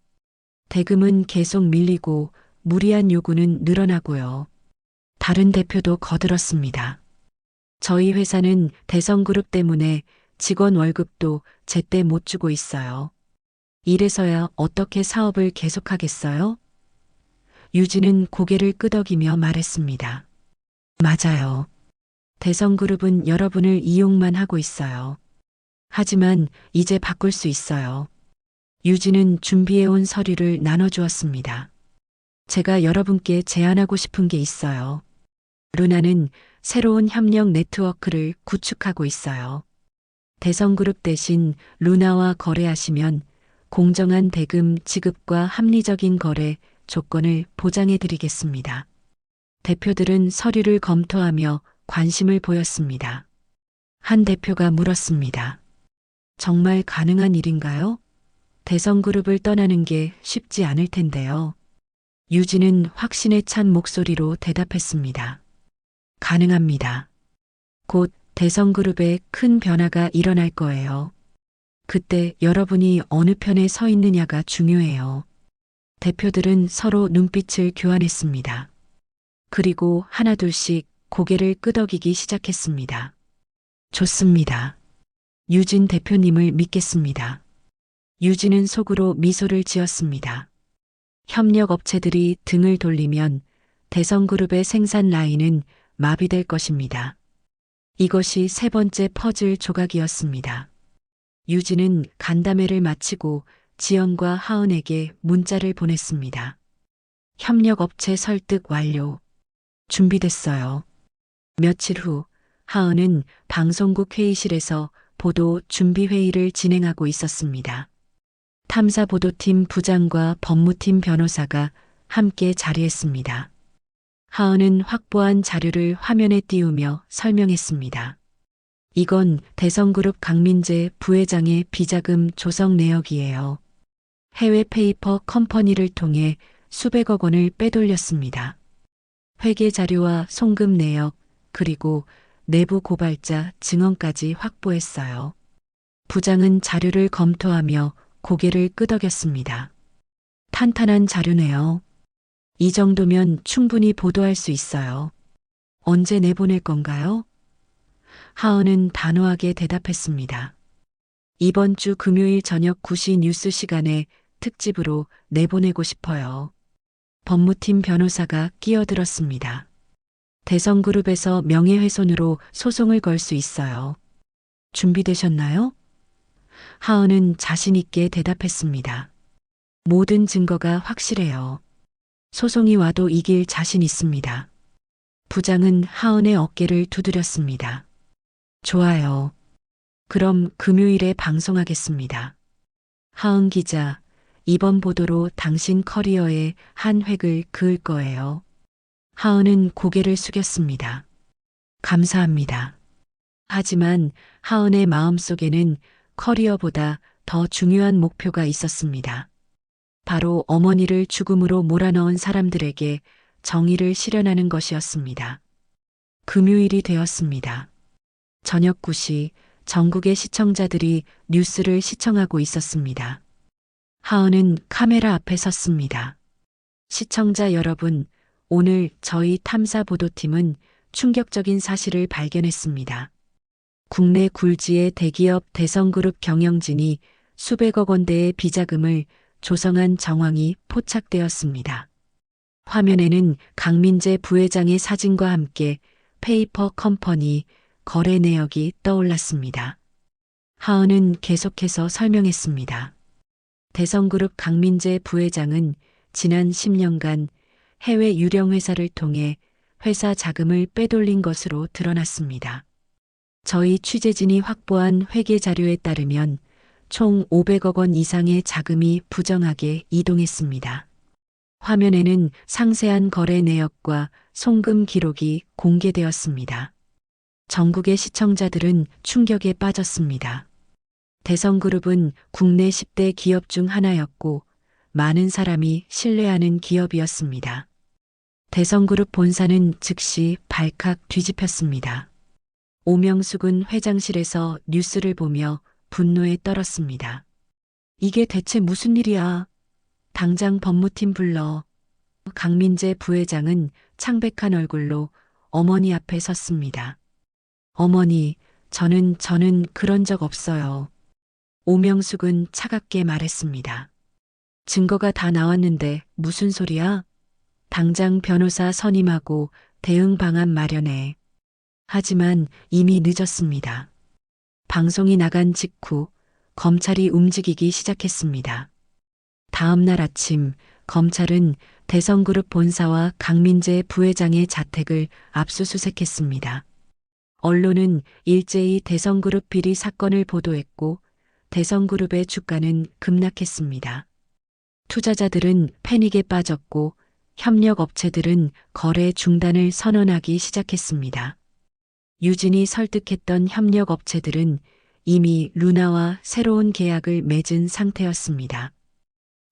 대금은 계속 밀리고 무리한 요구는 늘어나고요. 다른 대표도 거들었습니다. 저희 회사는 대성그룹 때문에 직원 월급도 제때 못 주고 있어요. 이래서야 어떻게 사업을 계속하겠어요? 유진은 고개를 끄덕이며 말했습니다. 맞아요. 대성그룹은 여러분을 이용만 하고 있어요. 하지만 이제 바꿀 수 있어요. 유진은 준비해온 서류를 나눠주었습니다. 제가 여러분께 제안하고 싶은 게 있어요. 루나는 새로운 협력 네트워크를 구축하고 있어요. 대성그룹 대신 루나와 거래하시면 공정한 대금 지급과 합리적인 거래 조건을 보장해 드리겠습니다. 대표들은 서류를 검토하며 관심을 보였습니다. 한 대표가 물었습니다. 정말 가능한 일인가요? 대성그룹을 떠나는 게 쉽지 않을 텐데요. 유진은 확신에 찬 목소리로 대답했습니다. 가능합니다. 곧 대성그룹에 큰 변화가 일어날 거예요. 그때 여러분이 어느 편에 서 있느냐가 중요해요. 대표들은 서로 눈빛을 교환했습니다. 그리고 하나둘씩 고개를 끄덕이기 시작했습니다. 좋습니다. 유진 대표님을 믿겠습니다. 유진은 속으로 미소를 지었습니다. 협력업체들이 등을 돌리면 대성그룹의 생산 라인은 마비될 것입니다. 이것이 세 번째 퍼즐 조각이었습니다. 유진은 간담회를 마치고 지연과 하은에게 문자를 보냈습니다. 협력업체 설득 완료. 준비됐어요. 며칠 후 하은은 방송국 회의실에서 보도 준비 회의를 진행하고 있었습니다. 탐사보도팀 부장과 법무팀 변호사가 함께 자리했습니다. 하은은 확보한 자료를 화면에 띄우며 설명했습니다. 이건 대성그룹 강민재 부회장의 비자금 조성 내역이에요. 해외 페이퍼 컴퍼니를 통해 수백억 원을 빼돌렸습니다. 회계 자료와 송금 내역, 그리고 내부 고발자 증언까지 확보했어요. 부장은 자료를 검토하며 고개를 끄덕였습니다. 탄탄한 자료네요. 이 정도면 충분히 보도할 수 있어요. 언제 내보낼 건가요? 하은은 단호하게 대답했습니다. 이번 주 금요일 저녁 9시 뉴스 시간에 특집으로 내보내고 싶어요. 법무팀 변호사가 끼어들었습니다. 대성그룹에서 명예훼손으로 소송을 걸 수 있어요. 준비되셨나요? 하은은 자신 있게 대답했습니다. 모든 증거가 확실해요. 소송이 와도 이길 자신 있습니다. 부장은 하은의 어깨를 두드렸습니다. 좋아요. 그럼 금요일에 방송하겠습니다. 하은 기자, 이번 보도로 당신 커리어에 한 획을 그을 거예요. 하은은 고개를 숙였습니다. 감사합니다. 하지만 하은의 마음속에는 커리어보다 더 중요한 목표가 있었습니다. 바로 어머니를 죽음으로 몰아넣은 사람들에게 정의를 실현하는 것이었습니다. 금요일이 되었습니다. 저녁 9시 전국의 시청자들이 뉴스를 시청하고 있었습니다. 하은은 카메라 앞에 섰습니다. 시청자 여러분, 오늘 저희 탐사보도팀은 충격적인 사실을 발견했습니다. 국내 굴지의 대기업 대성그룹 경영진이 수백억 원대의 비자금을 조성한 정황이 포착되었습니다. 화면에는 강민재 부회장의 사진과 함께 페이퍼 컴퍼니 거래 내역이 떠올랐습니다. 하은은 계속해서 설명했습니다. 대성그룹 강민재 부회장은 지난 10년간 해외 유령 회사를 통해 회사 자금을 빼돌린 것으로 드러났습니다. 저희 취재진이 확보한 회계 자료에 따르면 총 500억 원 이상의 자금이 부정하게 이동했습니다. 화면에는 상세한 거래 내역과 송금 기록이 공개되었습니다. 전국의 시청자들은 충격에 빠졌습니다. 대성그룹은 국내 10대 기업 중 하나였고 많은 사람이 신뢰하는 기업이었습니다. 대성그룹 본사는 즉시 발칵 뒤집혔습니다. 오명숙은 회장실에서 뉴스를 보며 분노에 떨었습니다. 이게 대체 무슨 일이야? 당장 법무팀 불러. 강민재 부회장은 창백한 얼굴로 어머니 앞에 섰습니다. 어머니, 저는 그런 적 없어요. 오명숙은 차갑게 말했습니다. 증거가 다 나왔는데 무슨 소리야? 당장 변호사 선임하고 대응 방안 마련해. 하지만 이미 늦었습니다. 방송이 나간 직후 검찰이 움직이기 시작했습니다. 다음 날 아침 검찰은 대성그룹 본사와 강민재 부회장의 자택을 압수수색했습니다. 언론은 일제히 대성그룹 비리 사건을 보도했고 대성그룹의 주가는 급락했습니다. 투자자들은 패닉에 빠졌고 협력업체들은 거래 중단을 선언하기 시작했습니다. 유진이 설득했던 협력업체들은 이미 루나와 새로운 계약을 맺은 상태였습니다.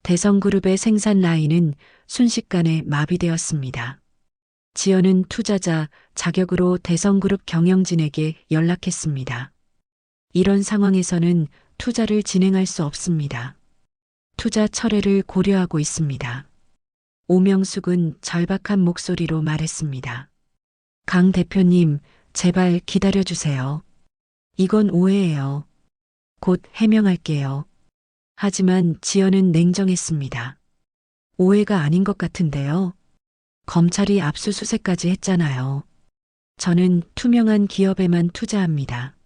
대성그룹의 생산 라인은 순식간에 마비되었습니다. 지연은 투자자 자격으로 대성그룹 경영진에게 연락했습니다. 이런 상황에서는 투자를 진행할 수 없습니다. 투자 철회를 고려하고 있습니다. 오명숙은 절박한 목소리로 말했습니다. 강 대표님, 제발 기다려주세요. 이건 오해예요. 곧 해명할게요. 하지만 지연은 냉정했습니다. 오해가 아닌 것 같은데요. 검찰이 압수수색까지 했잖아요. 저는 투명한 기업에만 투자합니다.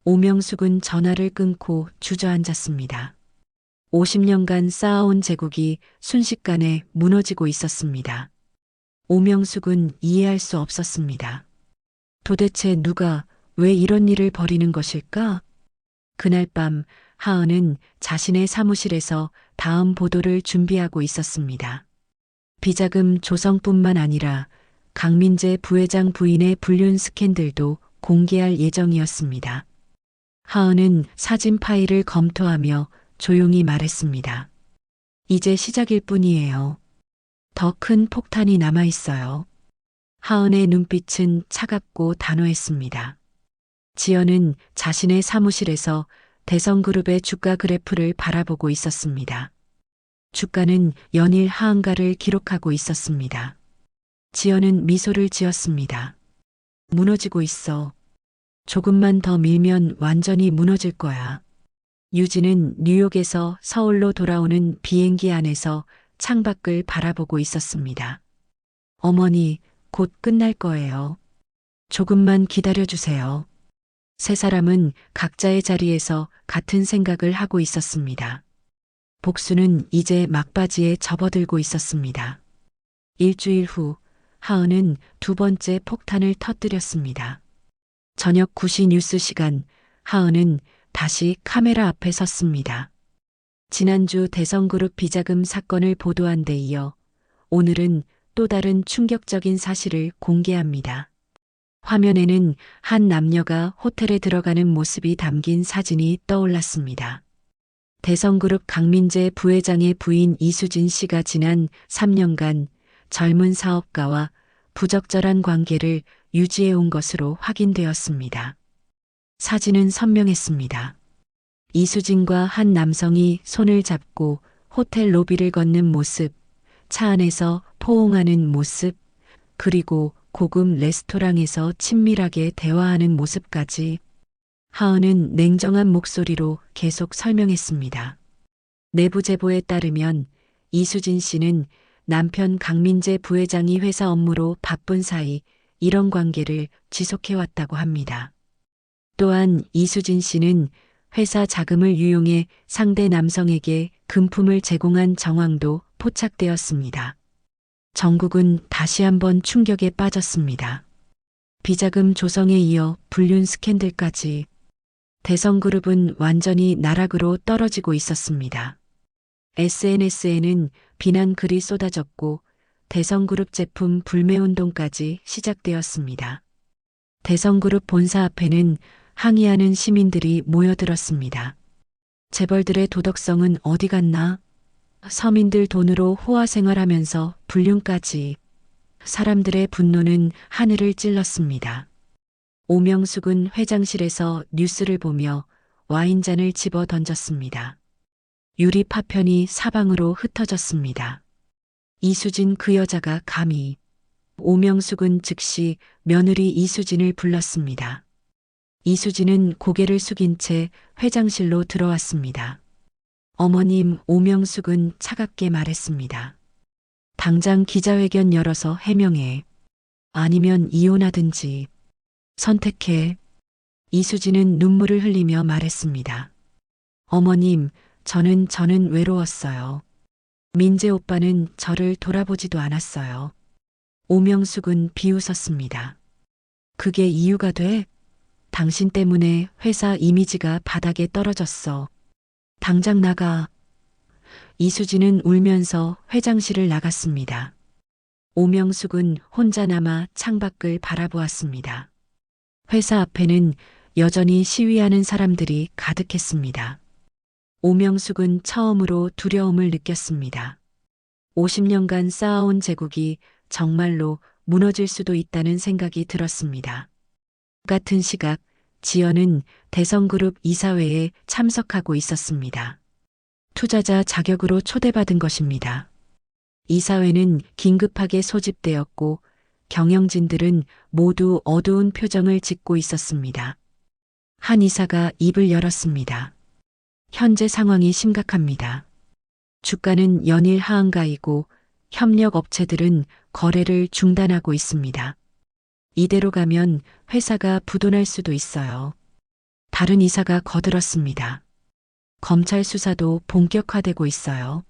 오명숙은 전화를 끊고 주저앉았습니다. 50년간 쌓아온 제국이 순식간에 무너지고 있었습니다. 오명숙은 이해할 수 없었습니다. 도대체 누가 왜 이런 일을 벌이는 것일까? 그날 밤 하은은 자신의 사무실에서 다음 보도를 준비하고 있었습니다. 비자금 조성뿐만 아니라 강민재 부회장 부인의 불륜 스캔들도 공개할 예정이었습니다. 하은은 사진 파일을 검토하며 조용히 말했습니다. 이제 시작일 뿐이에요. 더 큰 폭탄이 남아 있어요. 하은의 눈빛은 차갑고 단호했습니다. 지연은 자신의 사무실에서 대성그룹의 주가 그래프를 바라보고 있었습니다. 주가는 연일 하한가를 기록하고 있었습니다. 지연은 미소를 지었습니다. 무너지고 있어. 조금만 더 밀면 완전히 무너질 거야. 유진은 뉴욕에서 서울로 돌아오는 비행기 안에서 창밖을 바라보고 있었습니다. 어머니, 곧 끝날 거예요. 조금만 기다려주세요. 세 사람은 각자의 자리에서 같은 생각을 하고 있었습니다. 복수는 이제 막바지에 접어들고 있었습니다. 일주일 후 하은은 두 번째 폭탄을 터뜨렸습니다. 저녁 9시 뉴스 시간 하은은 다시 카메라 앞에 섰습니다. 지난주 대성그룹 비자금 사건을 보도한 데 이어 오늘은 또 다른 충격적인 사실을 공개합니다. 화면에는 한 남녀가 호텔에 들어가는 모습이 담긴 사진이 떠올랐습니다. 대성그룹 강민재 부회장의 부인 이수진 씨가 지난 3년간 젊은 사업가와 부적절한 관계를 유지해온 것으로 확인되었습니다. 사진은 선명했습니다. 이수진과 한 남성이 손을 잡고 호텔 로비를 걷는 모습, 차 안에서 포옹하는 모습, 그리고 고급 레스토랑에서 친밀하게 대화하는 모습까지 하은은 냉정한 목소리로 계속 설명했습니다. 내부 제보에 따르면 이수진 씨는 남편 강민재 부회장이 회사 업무로 바쁜 사이 이런 관계를 지속해왔다고 합니다. 또한 이수진 씨는 회사 자금을 유용해 상대 남성에게 금품을 제공한 정황도 포착되었습니다. 전국은 다시 한번 충격에 빠졌습니다. 비자금 조성에 이어 불륜 스캔들까지 대성그룹은 완전히 나락으로 떨어지고 있었습니다. SNS에는 비난 글이 쏟아졌고 대성그룹 제품 불매운동까지 시작되었습니다. 대성그룹 본사 앞에는 항의하는 시민들이 모여들었습니다. 재벌들의 도덕성은 어디 갔나? 서민들 돈으로 호화 생활하면서 불륜까지. 사람들의 분노는 하늘을 찔렀습니다. 오명숙은 회장실에서 뉴스를 보며 와인잔을 집어 던졌습니다. 유리 파편이 사방으로 흩어졌습니다. 이수진 그 여자가 감히. 오명숙은 즉시 며느리 이수진을 불렀습니다. 이수진은 고개를 숙인 채 회장실로 들어왔습니다. 어머님, 오명숙은 차갑게 말했습니다. 당장 기자회견 열어서 해명해. 아니면 이혼하든지. 선택해. 이수진은 눈물을 흘리며 말했습니다. 어머님, 저는 외로웠어요. 민재 오빠는 저를 돌아보지도 않았어요. 오명숙은 비웃었습니다. 그게 이유가 돼? 당신 때문에 회사 이미지가 바닥에 떨어졌어. 당장 나가. 이수진은 울면서 회장실을 나갔습니다. 오명숙은 혼자 남아 창밖을 바라보았습니다. 회사 앞에는 여전히 시위하는 사람들이 가득했습니다. 오명숙은 처음으로 두려움을 느꼈습니다. 50년간 쌓아온 제국이 정말로 무너질 수도 있다는 생각이 들었습니다. 같은 시각 지연은 대성그룹 이사회에 참석하고 있었습니다. 투자자 자격으로 초대받은 것입니다. 이사회는 긴급하게 소집되었고 경영진들은 모두 어두운 표정을 짓고 있었습니다. 한 이사가 입을 열었습니다. 현재 상황이 심각합니다. 주가는 연일 하한가이고 협력 업체들은 거래를 중단하고 있습니다. 이대로 가면 회사가 부도날 수도 있어요. 다른 이사가 거들었습니다. 검찰 수사도 본격화되고 있어요.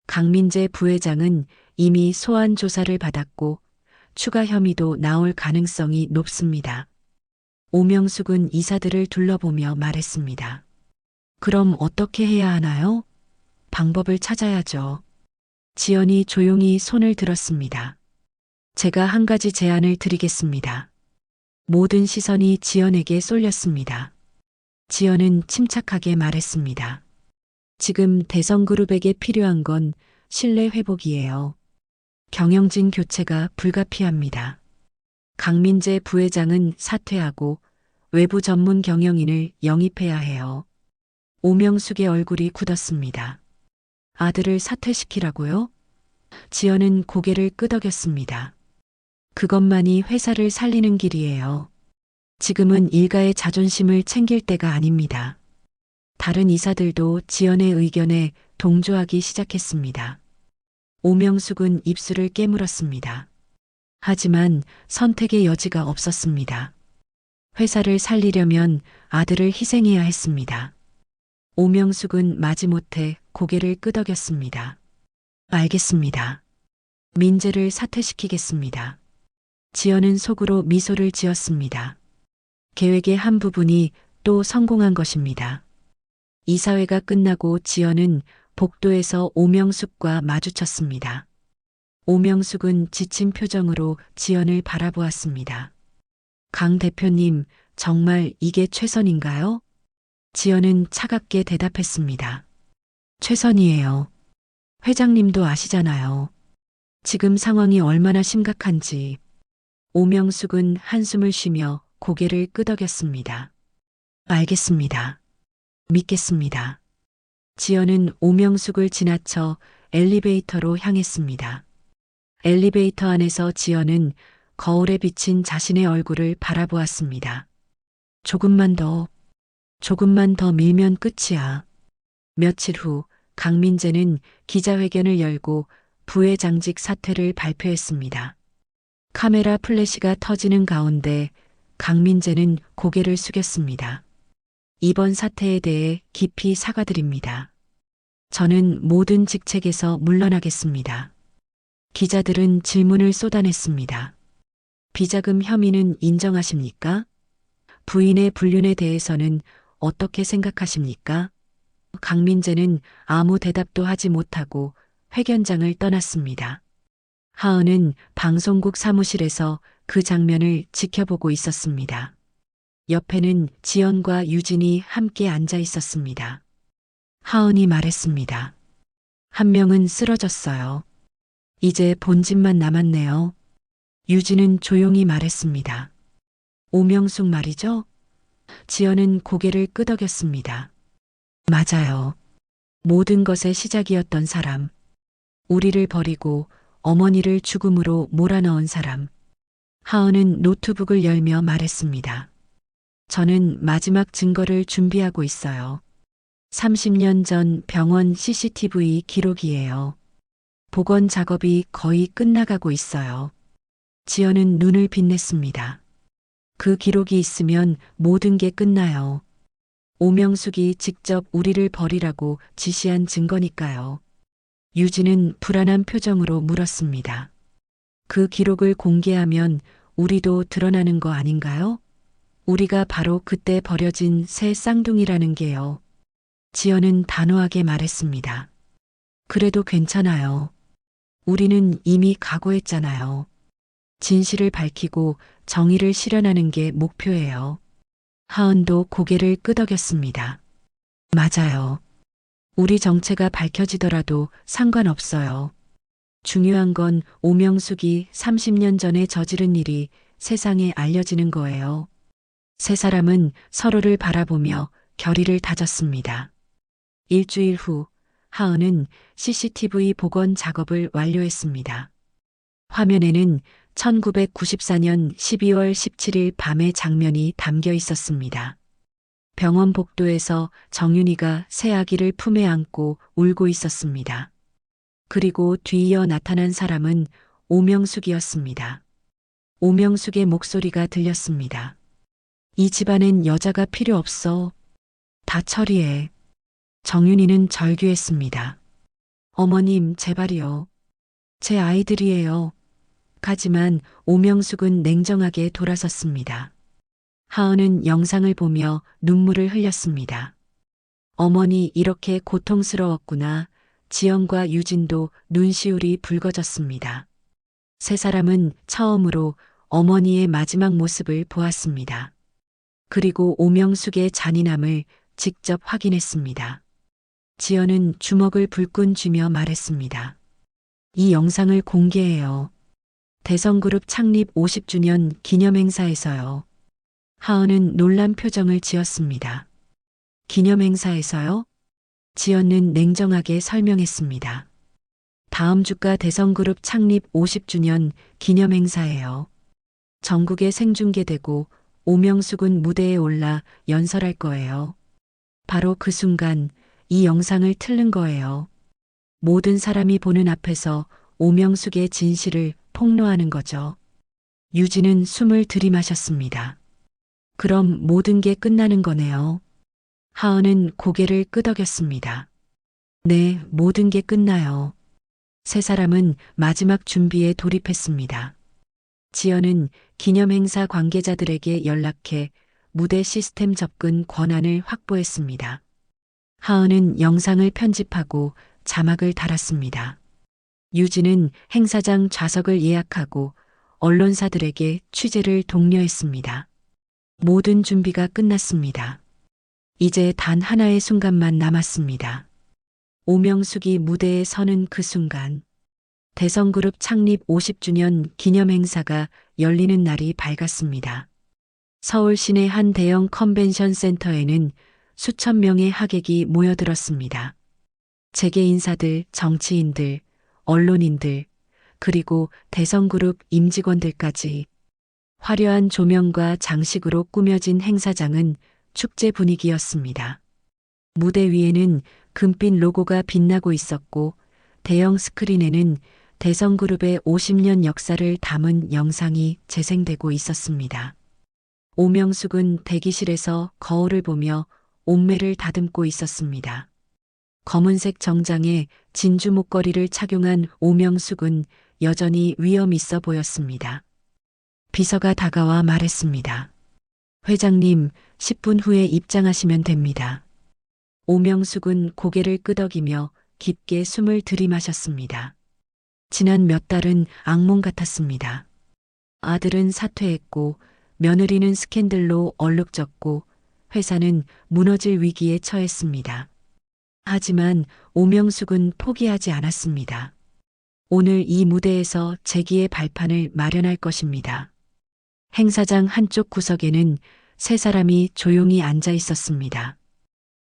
강민재 부회장은 이미 소환 조사를 받았고 추가 혐의도 나올 가능성이 높습니다. 오명숙은 이사들을 둘러보며 말했습니다. 그럼 어떻게 해야 하나요? 방법을 찾아야죠. 지연이 조용히 손을 들었습니다. 제가 한 가지 제안을 드리겠습니다. 모든 시선이 지연에게 쏠렸습니다. 지연은 침착하게 말했습니다. 지금 대성그룹에게 필요한 건 신뢰 회복이에요. 경영진 교체가 불가피합니다. 강민재 부회장은 사퇴하고 외부 전문 경영인을 영입해야 해요. 오명숙의 얼굴이 굳었습니다. 아들을 사퇴시키라고요? 지연은 고개를 끄덕였습니다. 그것만이 회사를 살리는 길이에요. 지금은 일가의 자존심을 챙길 때가 아닙니다. 다른 이사들도 지연의 의견에 동조하기 시작했습니다. 오명숙은 입술을 깨물었습니다. 하지만 선택의 여지가 없었습니다. 회사를 살리려면 아들을 희생해야 했습니다. 오명숙은 마지못해 고개를 끄덕였습니다. 알겠습니다. 민재를 사퇴시키겠습니다. 지연은 속으로 미소를 지었습니다. 계획의 한 부분이 또 성공한 것입니다. 이사회가 끝나고 지연은 복도에서 오명숙과 마주쳤습니다. 오명숙은 지친 표정으로 지연을 바라보았습니다. 강 대표님, 정말 이게 최선인가요? 지연은 차갑게 대답했습니다. 최선이에요. 회장님도 아시잖아요. 지금 상황이 얼마나 심각한지. 오명숙은 한숨을 쉬며 고개를 끄덕였습니다. 알겠습니다. 믿겠습니다. 지연은 오명숙을 지나쳐 엘리베이터로 향했습니다. 엘리베이터 안에서 지연은 거울에 비친 자신의 얼굴을 바라보았습니다. 조금만 더 밀면 끝이야. 며칠 후 강민재는 기자회견을 열고 부회장직 사퇴를 발표했습니다. 카메라 플래시가 터지는 가운데 강민재는 고개를 숙였습니다. 이번 사태에 대해 깊이 사과드립니다. 저는 모든 직책에서 물러나겠습니다. 기자들은 질문을 쏟아냈습니다. 비자금 혐의는 인정하십니까? 부인의 불륜에 대해서는 어떻게 생각하십니까? 강민재는 아무 대답도 하지 못하고 회견장을 떠났습니다. 하은은 방송국 사무실에서 그 장면을 지켜보고 있었습니다. 옆에는 지연과 유진이 함께 앉아 있었습니다. 하은이 말했습니다. 한 명은 쓰러졌어요. 이제 본진만 남았네요. 유진은 조용히 말했습니다. 오명숙 말이죠? 지연은 고개를 끄덕였습니다. 맞아요. 모든 것의 시작이었던 사람. 우리를 버리고 어머니를 죽음으로 몰아넣은 사람. 하은은 노트북을 열며 말했습니다. 저는 마지막 증거를 준비하고 있어요. 30년 전 병원 CCTV 기록이에요. 복원 작업이 거의 끝나가고 있어요. 지연은 눈을 빛냈습니다. 그 기록이 있으면 모든 게 끝나요. 오명숙이 직접 우리를 버리라고 지시한 증거니까요. 유진은 불안한 표정으로 물었습니다. 그 기록을 공개하면 우리도 드러나는 거 아닌가요? 우리가 바로 그때 버려진 새 쌍둥이라는 게요. 지연은 단호하게 말했습니다. 그래도 괜찮아요. 우리는 이미 각오했잖아요. 진실을 밝히고 정의를 실현하는 게 목표예요. 하은도 고개를 끄덕였습니다. 맞아요. 우리 정체가 밝혀지더라도 상관없어요. 중요한 건 오명숙이 30년 전에 저지른 일이 세상에 알려지는 거예요. 세 사람은 서로를 바라보며 결의를 다졌습니다. 일주일 후 하은은 CCTV 복원 작업을 완료했습니다. 화면에는 1994년 12월 17일 밤의 장면이 담겨 있었습니다. 병원 복도에서 정윤이가 새 아기를 품에 안고 울고 있었습니다. 그리고 뒤이어 나타난 사람은 오명숙이었습니다. 오명숙의 목소리가 들렸습니다. 이 집안엔 여자가 필요 없어. 다 처리해. 정윤이는 절규했습니다. 어머님, 제발이요. 제 아이들이에요. 하지만 오명숙은 냉정하게 돌아섰습니다. 하은은 영상을 보며 눈물을 흘렸습니다. 어머니 이렇게 고통스러웠구나. 지연과 유진도 눈시울이 붉어졌습니다. 세 사람은 처음으로 어머니의 마지막 모습을 보았습니다. 그리고 오명숙의 잔인함을 직접 확인했습니다. 지연은 주먹을 불끈 쥐며 말했습니다. 이 영상을 공개해요. 대성그룹 창립 50주년 기념행사에서요. 하은은 놀란 표정을 지었습니다. 기념행사에서요? 지연은 냉정하게 설명했습니다. 다음 주가 대성그룹 창립 50주년 기념행사예요. 전국에 생중계되고 오명숙은 무대에 올라 연설할 거예요. 바로 그 순간 이 영상을 틀는 거예요. 모든 사람이 보는 앞에서 오명숙의 진실을 폭로하는 거죠. 유진은 숨을 들이마셨습니다. 그럼 모든 게 끝나는 거네요. 하은은 고개를 끄덕였습니다. 네, 모든 게 끝나요. 세 사람은 마지막 준비에 돌입했습니다. 지연은 기념행사 관계자들에게 연락해 무대 시스템 접근 권한을 확보했습니다. 하은은 영상을 편집하고 자막을 달았습니다. 유진은 행사장 좌석을 예약하고 언론사들에게 취재를 독려했습니다. 모든 준비가 끝났습니다. 이제 단 하나의 순간만 남았습니다. 오명숙이 무대에 서는 그 순간, 대성그룹 창립 50주년 기념 행사가 열리는 날이 밝았습니다. 서울 시내 한 대형 컨벤션 센터에는 수천 명의 하객이 모여들었습니다. 재계 인사들, 정치인들, 언론인들, 그리고 대성그룹 임직원들까지 화려한 조명과 장식으로 꾸며진 행사장은 축제 분위기였습니다. 무대 위에는 금빛 로고가 빛나고 있었고 대형 스크린에는 대성그룹의 50년 역사를 담은 영상이 재생되고 있었습니다. 오명숙은 대기실에서 거울을 보며 옷매를 다듬고 있었습니다. 검은색 정장에 진주 목걸이를 착용한 오명숙은 여전히 위험 있어 보였습니다. 비서가 다가와 말했습니다. 회장님, 10분 후에 입장하시면 됩니다. 오명숙은 고개를 끄덕이며 깊게 숨을 들이마셨습니다. 지난 몇 달은 악몽 같았습니다. 아들은 사퇴했고 며느리는 스캔들로 얼룩졌고 회사는 무너질 위기에 처했습니다. 하지만 오명숙은 포기하지 않았습니다. 오늘 이 무대에서 재기의 발판을 마련할 것입니다. 행사장 한쪽 구석에는 세 사람이 조용히 앉아 있었습니다.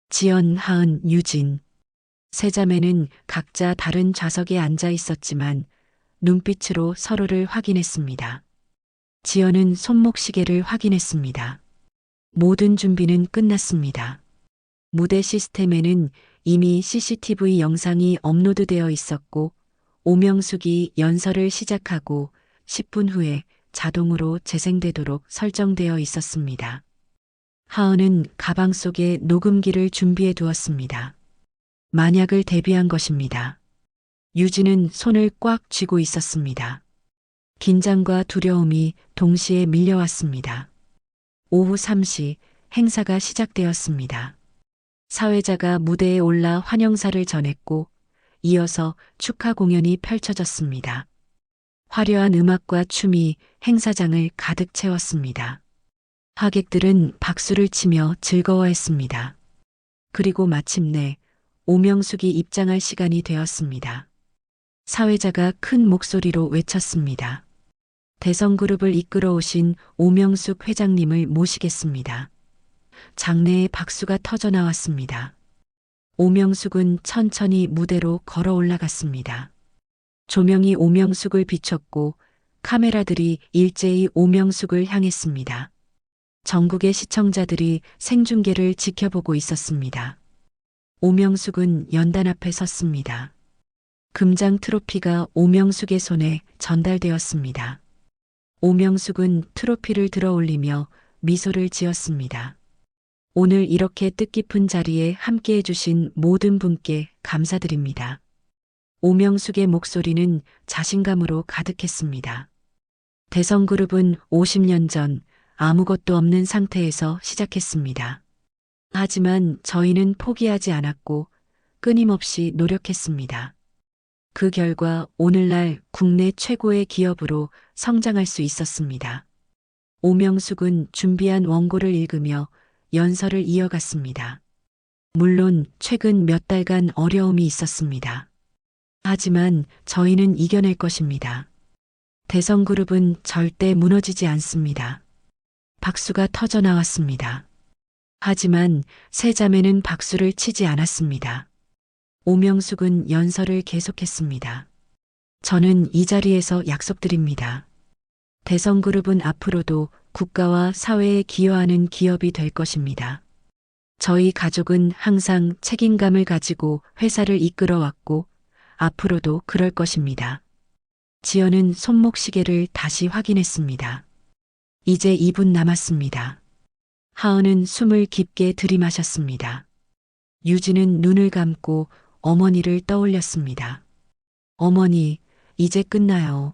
지연, 하은, 유진. 세 자매는 각자 다른 좌석에 앉아 있었지만 눈빛으로 서로를 확인했습니다. 지연은 손목시계를 확인했습니다. 모든 준비는 끝났습니다. 무대 시스템에는 이미 CCTV 영상이 업로드되어 있었고 오명숙이 연설을 시작하고 10분 후에 자동으로 재생되도록 설정되어 있었습니다. 하은은 가방 속에 녹음기를 준비해 두었습니다. 만약을 대비한 것입니다. 유진은 손을 꽉 쥐고 있었습니다. 긴장과 두려움이 동시에 밀려왔습니다. 오후 3시 행사가 시작되었습니다. 사회자가 무대에 올라 환영사를 전했고 이어서 축하 공연이 펼쳐졌습니다. 화려한 음악과 춤이 행사장을 가득 채웠습니다. 하객들은 박수를 치며 즐거워했습니다. 그리고 마침내 오명숙이 입장할 시간이 되었습니다. 사회자가 큰 목소리로 외쳤습니다. 대성그룹을 이끌어 오신 오명숙 회장님을 모시겠습니다. 장내에 박수가 터져 나왔습니다. 오명숙은 천천히 무대로 걸어 올라갔습니다. 조명이 오명숙을 비췄고 카메라들이 일제히 오명숙을 향했습니다. 전국의 시청자들이 생중계를 지켜보고 있었습니다. 오명숙은 연단 앞에 섰습니다. 금장 트로피가 오명숙의 손에 전달되었습니다. 오명숙은 트로피를 들어 올리며 미소를 지었습니다. 오늘 이렇게 뜻깊은 자리에 함께해 주신 모든 분께 감사드립니다. 오명숙의 목소리는 자신감으로 가득했습니다. 대성그룹은 50년 전 아무것도 없는 상태에서 시작했습니다. 하지만 저희는 포기하지 않았고 끊임없이 노력했습니다. 그 결과 오늘날 국내 최고의 기업으로 성장할 수 있었습니다. 오명숙은 준비한 원고를 읽으며 연설을 이어갔습니다. 물론 최근 몇 달간 어려움이 있었습니다. 하지만 저희는 이겨낼 것입니다. 대성그룹은 절대 무너지지 않습니다. 박수가 터져 나왔습니다. 하지만 세 자매는 박수를 치지 않았습니다. 오명숙은 연설을 계속했습니다. 저는 이 자리에서 약속드립니다. 대성그룹은 앞으로도 국가와 사회에 기여하는 기업이 될 것입니다. 저희 가족은 항상 책임감을 가지고 회사를 이끌어왔고 앞으로도 그럴 것입니다. 지연은 손목시계를 다시 확인했습니다. 이제 2분 남았습니다. 하은은 숨을 깊게 들이마셨습니다. 유진은 눈을 감고 어머니를 떠올렸습니다. 어머니, 이제 끝나요.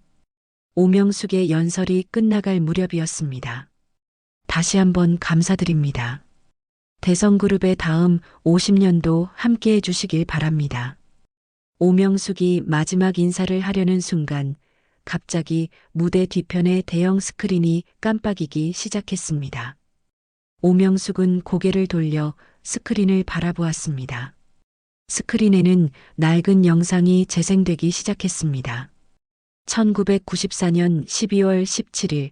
오명숙의 연설이 끝나갈 무렵이었습니다. 다시 한번 감사드립니다. 대성그룹의 다음 50년도 함께 해주시길 바랍니다. 오명숙이 마지막 인사를 하려는 순간 갑자기 무대 뒤편의 대형 스크린이 깜빡이기 시작했습니다. 오명숙은 고개를 돌려 스크린을 바라보았습니다. 스크린에는 낡은 영상이 재생되기 시작했습니다. 1994년 12월 17일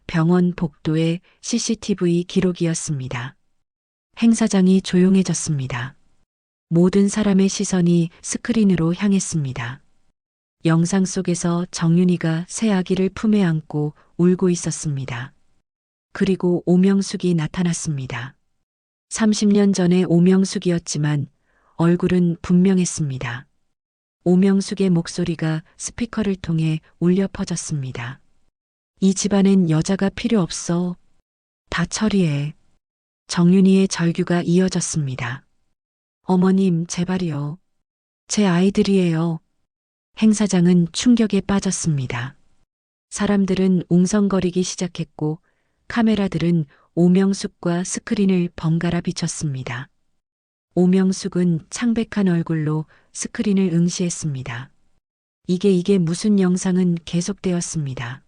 병원 복도의 CCTV 기록이었습니다. 행사장이 조용해졌습니다. 모든 사람의 시선이 스크린으로 향했습니다. 영상 속에서 정윤이가 새 아기를 품에 안고 울고 있었습니다. 그리고 오명숙이 나타났습니다. 30년 전의 오명숙이었지만 얼굴은 분명했습니다. 오명숙의 목소리가 스피커를 통해 울려 퍼졌습니다. 이 집안엔 여자가 필요 없어. 다 처리해. 정윤이의 절규가 이어졌습니다. 어머님, 제발이요. 제 아이들이에요. 행사장은 충격에 빠졌습니다. 사람들은 웅성거리기 시작했고 카메라들은 오명숙과 스크린을 번갈아 비췄습니다. 오명숙은 창백한 얼굴로 스크린을 응시했습니다. 이게 무슨 영상은 계속되었습니다.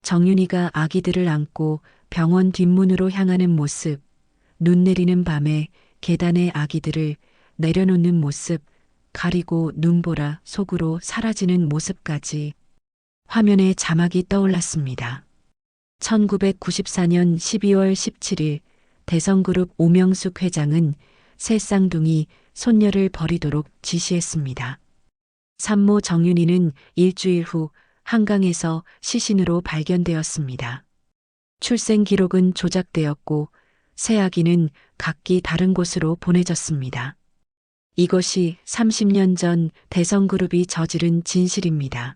정윤이가 아기들을 안고 병원 뒷문으로 향하는 모습, 눈 내리는 밤에 계단에 아기들을 내려놓는 모습, 가리고 눈보라 속으로 사라지는 모습까지 화면에 자막이 떠올랐습니다. 1994년 12월 17일 대성그룹 오명숙 회장은 새 쌍둥이 손녀를 버리도록 지시했습니다. 산모 정윤이는 일주일 후 한강에서 시신으로 발견되었습니다. 출생 기록은 조작되었고 새 아기는 각기 다른 곳으로 보내졌습니다. 이것이 30년 전 대성그룹이 저지른 진실입니다.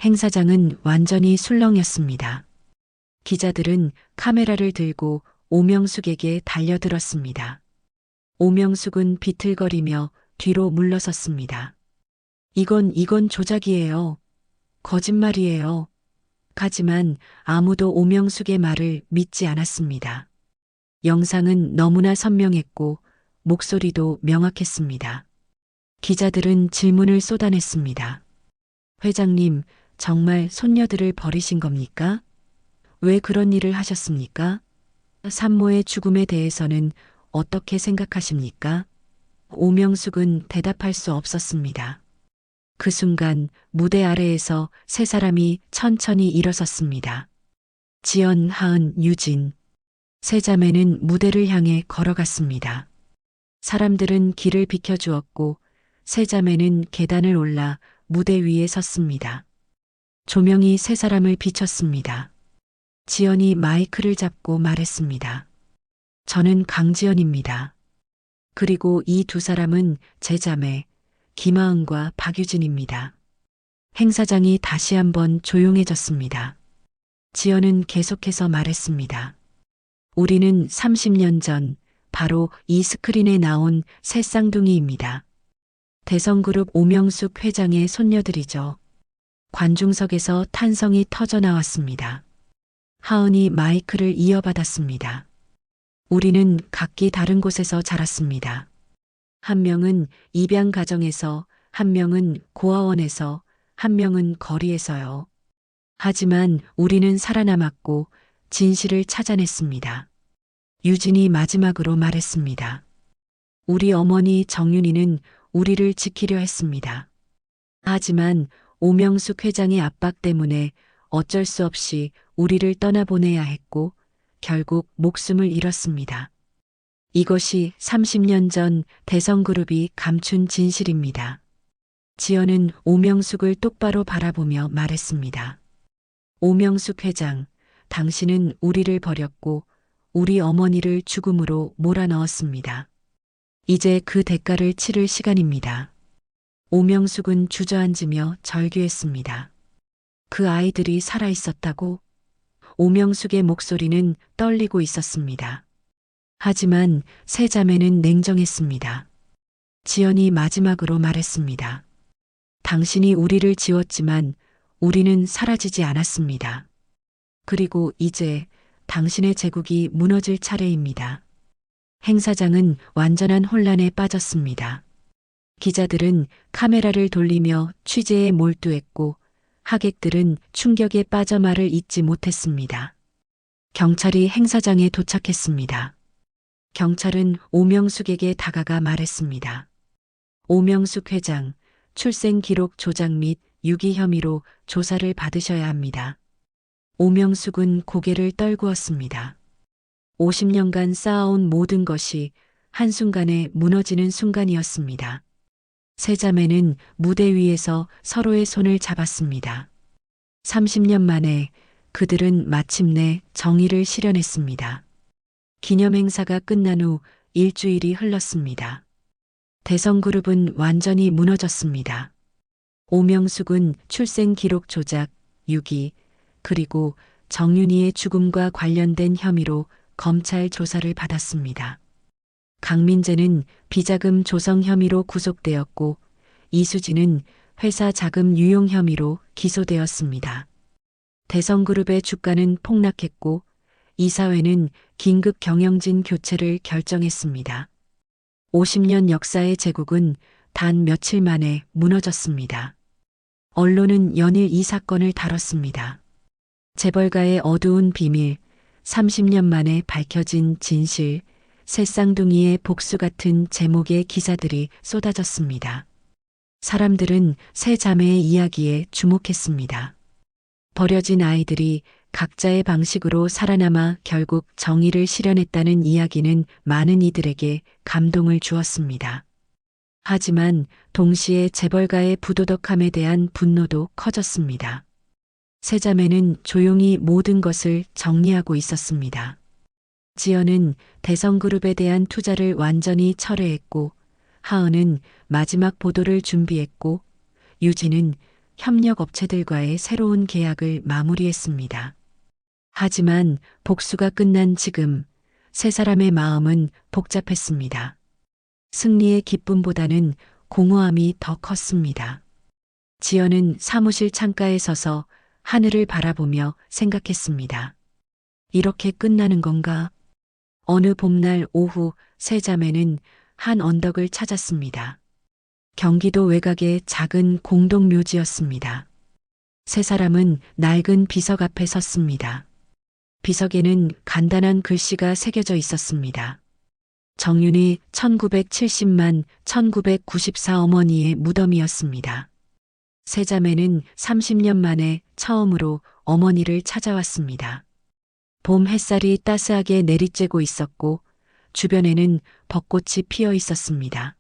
행사장은 완전히 술렁였습니다. 기자들은 카메라를 들고 오명숙에게 달려들었습니다. 오명숙은 비틀거리며 뒤로 물러섰습니다. 이건 조작이에요. 거짓말이에요. 하지만 아무도 오명숙의 말을 믿지 않았습니다. 영상은 너무나 선명했고 목소리도 명확했습니다. 기자들은 질문을 쏟아냈습니다. 회장님, 정말 손녀들을 버리신 겁니까? 왜 그런 일을 하셨습니까? 산모의 죽음에 대해서는 어떻게 생각하십니까? 오명숙은 대답할 수 없었습니다. 그 순간 무대 아래에서 세 사람이 천천히 일어섰습니다. 지연, 하은, 유진. 세 자매는 무대를 향해 걸어갔습니다. 사람들은 길을 비켜주었고 세 자매는 계단을 올라 무대 위에 섰습니다. 조명이 세 사람을 비췄습니다. 지연이 마이크를 잡고 말했습니다. 저는 강지연입니다. 그리고 이 두 사람은 제 자매 김하은과 박유진입니다. 행사장이 다시 한번 조용해졌습니다. 지연은 계속해서 말했습니다. 우리는 30년 전 바로 이 스크린에 나온 새 쌍둥이입니다. 대성그룹 오명숙 회장의 손녀들이죠. 관중석에서 탄성이 터져 나왔습니다. 하은이 마이크를 이어받았습니다. 우리는 각기 다른 곳에서 자랐습니다. 한 명은 입양 가정에서, 한 명은 고아원에서, 한 명은 거리에서요. 하지만 우리는 살아남았고 진실을 찾아냈습니다. 유진이 마지막으로 말했습니다. 우리 어머니 정윤이는 우리를 지키려 했습니다. 하지만 오명숙 회장의 압박 때문에 어쩔 수 없이 우리를 떠나보내야 했고 결국 목숨을 잃었습니다. 이것이 30년 전 대성그룹이 감춘 진실입니다. 지연은 오명숙을 똑바로 바라보며 말했습니다. 오명숙 회장, 당신은 우리를 버렸고 우리 어머니를 죽음으로 몰아넣었습니다. 이제 그 대가를 치를 시간입니다. 오명숙은 주저앉으며 절규했습니다. 그 아이들이 살아있었다고? 오명숙의 목소리는 떨리고 있었습니다. 하지만 세 자매는 냉정했습니다. 지연이 마지막으로 말했습니다. 당신이 우리를 지웠지만 우리는 사라지지 않았습니다. 그리고 이제 당신의 제국이 무너질 차례입니다. 행사장은 완전한 혼란에 빠졌습니다. 기자들은 카메라를 돌리며 취재에 몰두했고 하객들은 충격에 빠져 말을 잇지 못했습니다. 경찰이 행사장에 도착했습니다. 경찰은 오명숙에게 다가가 말했습니다. 오명숙 회장, 출생 기록 조작 및 유기 혐의로 조사를 받으셔야 합니다. 오명숙은 고개를 떨구었습니다. 50년간 쌓아온 모든 것이 한순간에 무너지는 순간이었습니다. 세 자매는 무대 위에서 서로의 손을 잡았습니다. 30년 만에 그들은 마침내 정의를 실현했습니다. 기념행사가 끝난 후 일주일이 흘렀습니다. 대성그룹은 완전히 무너졌습니다. 오명숙은 출생 기록 조작, 유기, 그리고 정윤이의 죽음과 관련된 혐의로 검찰 조사를 받았습니다. 강민재는 비자금 조성 혐의로 구속되었고 이수진은 회사 자금 유용 혐의로 기소되었습니다. 대성그룹의 주가는 폭락했고 이사회는 긴급 경영진 교체를 결정했습니다. 50년 역사의 제국은 단 며칠 만에 무너졌습니다. 언론은 연일 이 사건을 다뤘습니다. 재벌가의 어두운 비밀, 30년 만에 밝혀진 진실, 새쌍둥이의 복수 같은 제목의 기사들이 쏟아졌습니다. 사람들은 세 자매의 이야기에 주목했습니다. 버려진 아이들이 각자의 방식으로 살아남아 결국 정의를 실현했다는 이야기는 많은 이들에게 감동을 주었습니다. 하지만 동시에 재벌가의 부도덕함에 대한 분노도 커졌습니다. 세 자매는 조용히 모든 것을 정리하고 있었습니다. 지연은 대성그룹에 대한 투자를 완전히 철회했고 하은은 마지막 보도를 준비했고 유진은 협력업체들과의 새로운 계약을 마무리했습니다. 하지만 복수가 끝난 지금 세 사람의 마음은 복잡했습니다. 승리의 기쁨보다는 공허함이 더 컸습니다. 지연은 사무실 창가에 서서 하늘을 바라보며 생각했습니다. 이렇게 끝나는 건가? 어느 봄날 오후 세 자매는 한 언덕을 찾았습니다. 경기도 외곽의 작은 공동묘지였습니다. 세 사람은 낡은 비석 앞에 섰습니다. 비석에는 간단한 글씨가 새겨져 있었습니다. 정윤이 1970만 1994 어머니의 무덤이었습니다. 세 자매는 30년 만에 처음으로 어머니를 찾아왔습니다. 봄 햇살이 따스하게 내리쬐고 있었고 주변에는 벚꽃이 피어 있었습니다.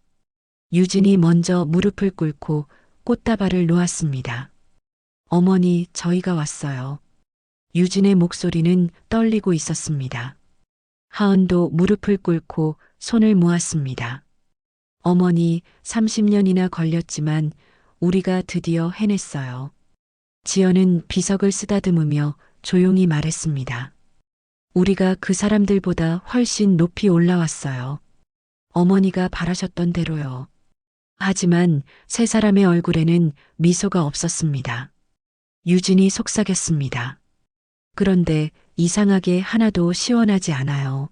유진이 먼저 무릎을 꿇고 꽃다발을 놓았습니다. 어머니, 저희가 왔어요. 유진의 목소리는 떨리고 있었습니다. 하은도 무릎을 꿇고 손을 모았습니다. 어머니, 30년이나 걸렸지만 우리가 드디어 해냈어요. 지연은 비석을 쓰다듬으며 조용히 말했습니다. 우리가 그 사람들보다 훨씬 높이 올라왔어요. 어머니가 바라셨던 대로요. 하지만 세 사람의 얼굴에는 미소가 없었습니다. 유진이 속삭였습니다. 그런데 이상하게 하나도 시원하지 않아요.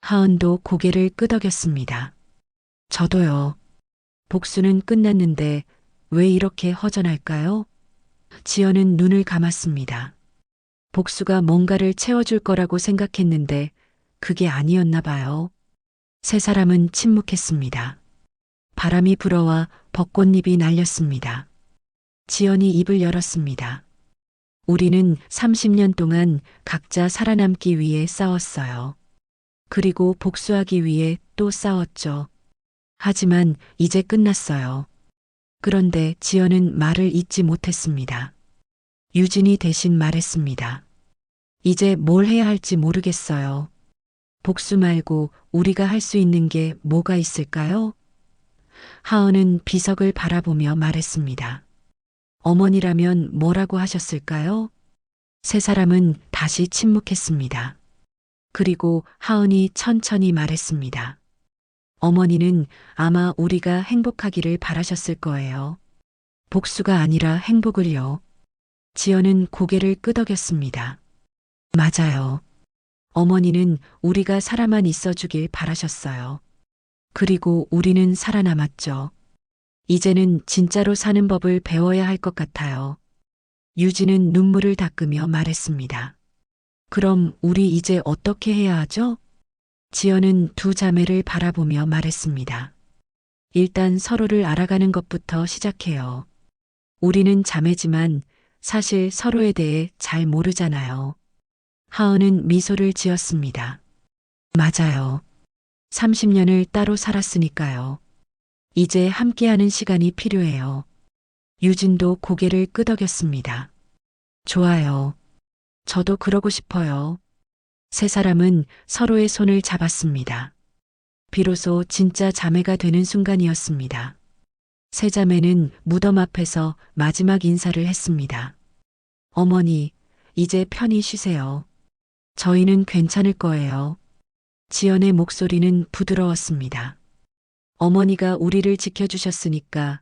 하은도 고개를 끄덕였습니다. 저도요. 복수는 끝났는데 왜 이렇게 허전할까요? 지연은 눈을 감았습니다. 복수가 뭔가를 채워줄 거라고 생각했는데 그게 아니었나 봐요. 세 사람은 침묵했습니다. 바람이 불어와 벚꽃잎이 날렸습니다. 지연이 입을 열었습니다. 우리는 30년 동안 각자 살아남기 위해 싸웠어요. 그리고 복수하기 위해 또 싸웠죠. 하지만 이제 끝났어요. 그런데 지연은 말을 잇지 못했습니다. 유진이 대신 말했습니다. 이제 뭘 해야 할지 모르겠어요. 복수 말고 우리가 할 수 있는 게 뭐가 있을까요? 하은은 비석을 바라보며 말했습니다. 어머니라면 뭐라고 하셨을까요? 세 사람은 다시 침묵했습니다. 그리고 하은이 천천히 말했습니다. 어머니는 아마 우리가 행복하기를 바라셨을 거예요. 복수가 아니라 행복을요. 지연은 고개를 끄덕였습니다. 맞아요. 어머니는 우리가 살아만 있어 주길 바라셨어요. 그리고 우리는 살아남았죠. 이제는 진짜로 사는 법을 배워야 할 것 같아요. 유진은 눈물을 닦으며 말했습니다. 그럼 우리 이제 어떻게 해야 하죠? 지연은 두 자매를 바라보며 말했습니다. 일단 서로를 알아가는 것부터 시작해요. 우리는 자매지만 사실 서로에 대해 잘 모르잖아요. 하은은 미소를 지었습니다. 맞아요. 30년을 따로 살았으니까요. 이제 함께하는 시간이 필요해요. 유진도 고개를 끄덕였습니다. 좋아요. 저도 그러고 싶어요. 세 사람은 서로의 손을 잡았습니다. 비로소 진짜 자매가 되는 순간이었습니다. 세 자매는 무덤 앞에서 마지막 인사를 했습니다. 어머니, 이제 편히 쉬세요. 저희는 괜찮을 거예요. 지연의 목소리는 부드러웠습니다. 어머니가 우리를 지켜주셨으니까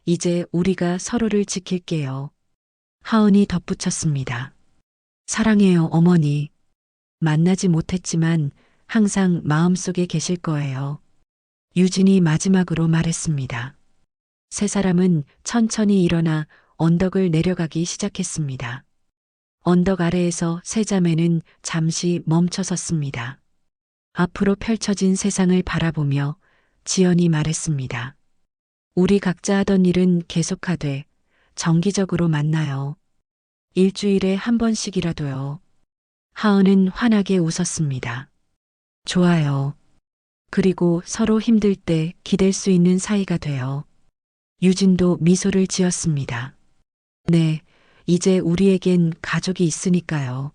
이제 우리가 서로를 지킬게요. 하은이 덧붙였습니다. 사랑해요, 어머니. 만나지 못했지만 항상 마음속에 계실 거예요. 유진이 마지막으로 말했습니다. 세 사람은 천천히 일어나 언덕을 내려가기 시작했습니다. 언덕 아래에서 세 자매는 잠시 멈춰섰습니다. 앞으로 펼쳐진 세상을 바라보며 지연이 말했습니다. 우리 각자 하던 일은 계속하되 정기적으로 만나요. 일주일에 한 번씩이라도요. 하은은 환하게 웃었습니다. 좋아요. 그리고 서로 힘들 때 기댈 수 있는 사이가 돼요. 유진도 미소를 지었습니다. 네, 이제 우리에겐 가족이 있으니까요.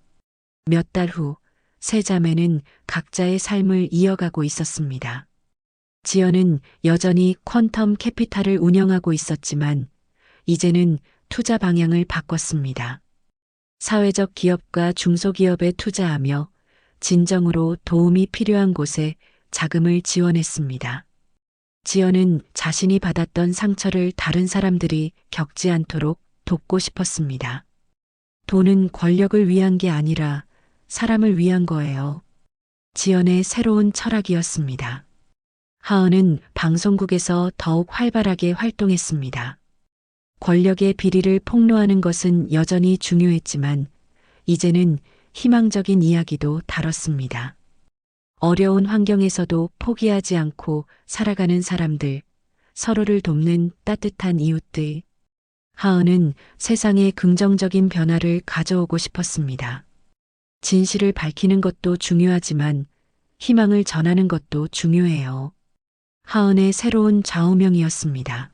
몇 달 후, 세 자매는 각자의 삶을 이어가고 있었습니다. 지연은 여전히 퀀텀 캐피탈을 운영하고 있었지만, 이제는 투자 방향을 바꿨습니다. 사회적 기업과 중소기업에 투자하며 진정으로 도움이 필요한 곳에 자금을 지원했습니다. 지연은 자신이 받았던 상처를 다른 사람들이 겪지 않도록 돕고 싶었습니다. 돈은 권력을 위한 게 아니라 사람을 위한 거예요. 지연의 새로운 철학이었습니다. 하은은 방송국에서 더욱 활발하게 활동했습니다. 권력의 비리를 폭로하는 것은 여전히 중요했지만 이제는 희망적인 이야기도 다뤘습니다. 어려운 환경에서도 포기하지 않고 살아가는 사람들, 서로를 돕는 따뜻한 이웃들. 하은은 세상에 긍정적인 변화를 가져오고 싶었습니다. 진실을 밝히는 것도 중요하지만 희망을 전하는 것도 중요해요. 하은의 새로운 좌우명이었습니다.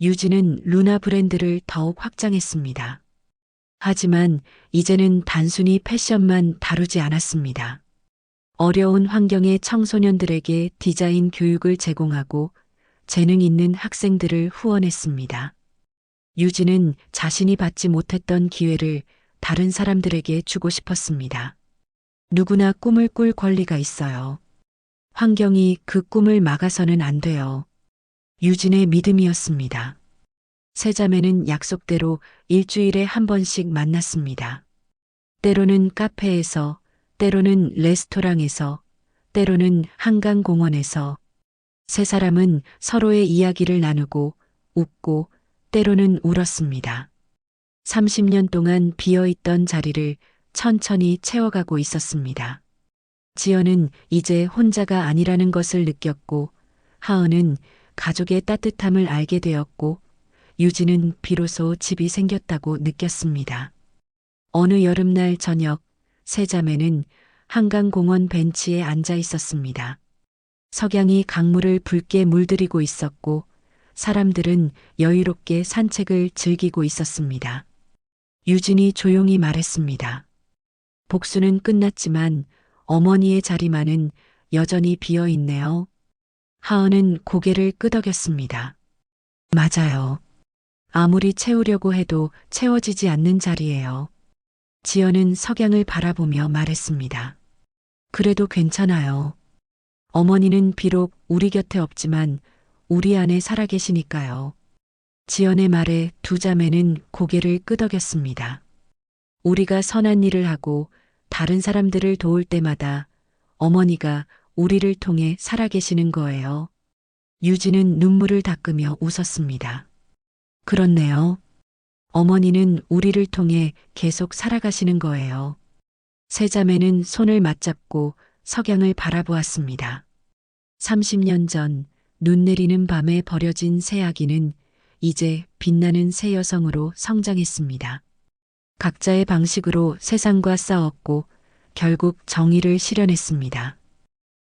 유진은 루나 브랜드를 더욱 확장했습니다. 하지만 이제는 단순히 패션만 다루지 않았습니다. 어려운 환경의 청소년들에게 디자인 교육을 제공하고 재능 있는 학생들을 후원했습니다. 유진은 자신이 받지 못했던 기회를 다른 사람들에게 주고 싶었습니다. 누구나 꿈을 꿀 권리가 있어요. 환경이 그 꿈을 막아서는 안 돼요. 유진의 믿음이었습니다. 세 자매는 약속대로 일주일에 한 번씩 만났습니다. 때로는 카페에서, 때로는 레스토랑에서, 때로는 한강공원에서. 세 사람은 서로의 이야기를 나누고 웃고 때로는 울었습니다. 30년 동안 비어있던 자리를 천천히 채워가고 있었습니다. 지연은 이제 혼자가 아니라는 것을 느꼈고, 하은은 가족의 따뜻함을 알게 되었고, 유진은 비로소 집이 생겼다고 느꼈습니다. 어느 여름날 저녁, 세 자매는 한강공원 벤치에 앉아 있었습니다. 석양이 강물을 붉게 물들이고 있었고, 사람들은 여유롭게 산책을 즐기고 있었습니다. 유진이 조용히 말했습니다. 복수는 끝났지만 어머니의 자리만은 여전히 비어 있네요. 하은은 고개를 끄덕였습니다. 맞아요. 아무리 채우려고 해도 채워지지 않는 자리예요. 지연은 석양을 바라보며 말했습니다. 그래도 괜찮아요. 어머니는 비록 우리 곁에 없지만 우리 안에 살아계시니까요. 지연의 말에 두 자매는 고개를 끄덕였습니다. 우리가 선한 일을 하고 다른 사람들을 도울 때마다 어머니가 우리를 통해 살아계시는 거예요. 유진은 눈물을 닦으며 웃었습니다. 그렇네요. 어머니는 우리를 통해 계속 살아가시는 거예요. 세 자매는 손을 맞잡고 석양을 바라보았습니다. 30년 전 눈 내리는 밤에 버려진 새 아기는 이제 빛나는 새 여성으로 성장했습니다. 각자의 방식으로 세상과 싸웠고 결국 정의를 실현했습니다.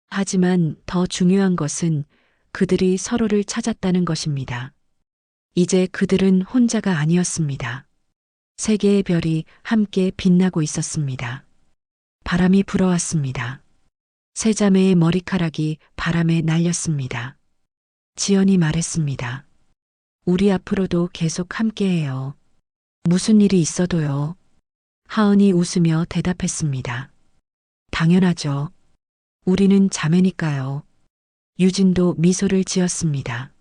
하지만 더 중요한 것은 그들이 서로를 찾았다는 것입니다. 이제 그들은 혼자가 아니었습니다. 세 개의 별이 함께 빛나고 있었습니다. 바람이 불어왔습니다. 세 자매의 머리카락이 바람에 날렸습니다. 지연이 말했습니다. 우리 앞으로도 계속 함께해요. 무슨 일이 있어도요. 하은이 웃으며 대답했습니다. 당연하죠. 우리는 자매니까요. 유진도 미소를 지었습니다.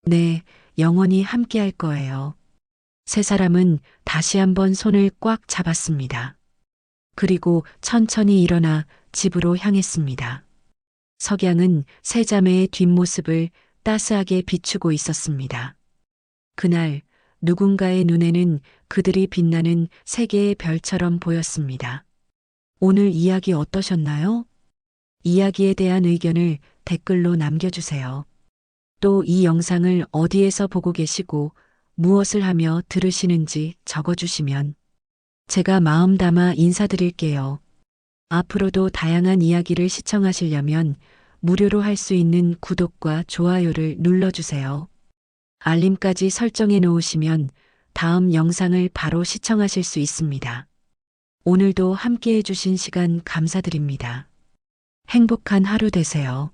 네, 영원히 함께할 거예요. 세 사람은 다시 한번 손을 꽉 잡았습니다. 그리고 천천히 일어나 집으로 향했습니다. 석양은 세 자매의 뒷모습을 따스하게 비추고 있었습니다. 그날 누군가의 눈에는 그들이 빛나는 세 개의 별처럼 보였습니다. 오늘 이야기 어떠셨나요? 이야기에 대한 의견을 댓글로 남겨주세요. 또 이 영상을 어디에서 보고 계시고 무엇을 하며 들으시는지 적어주시면 제가 마음 담아 인사드릴게요. 앞으로도 다양한 이야기를 시청하시려면 무료로 할 수 있는 구독과 좋아요를 눌러주세요. 알림까지 설정해 놓으시면 다음 영상을 바로 시청하실 수 있습니다. 오늘도 함께 해주신 시간 감사드립니다. 행복한 하루 되세요.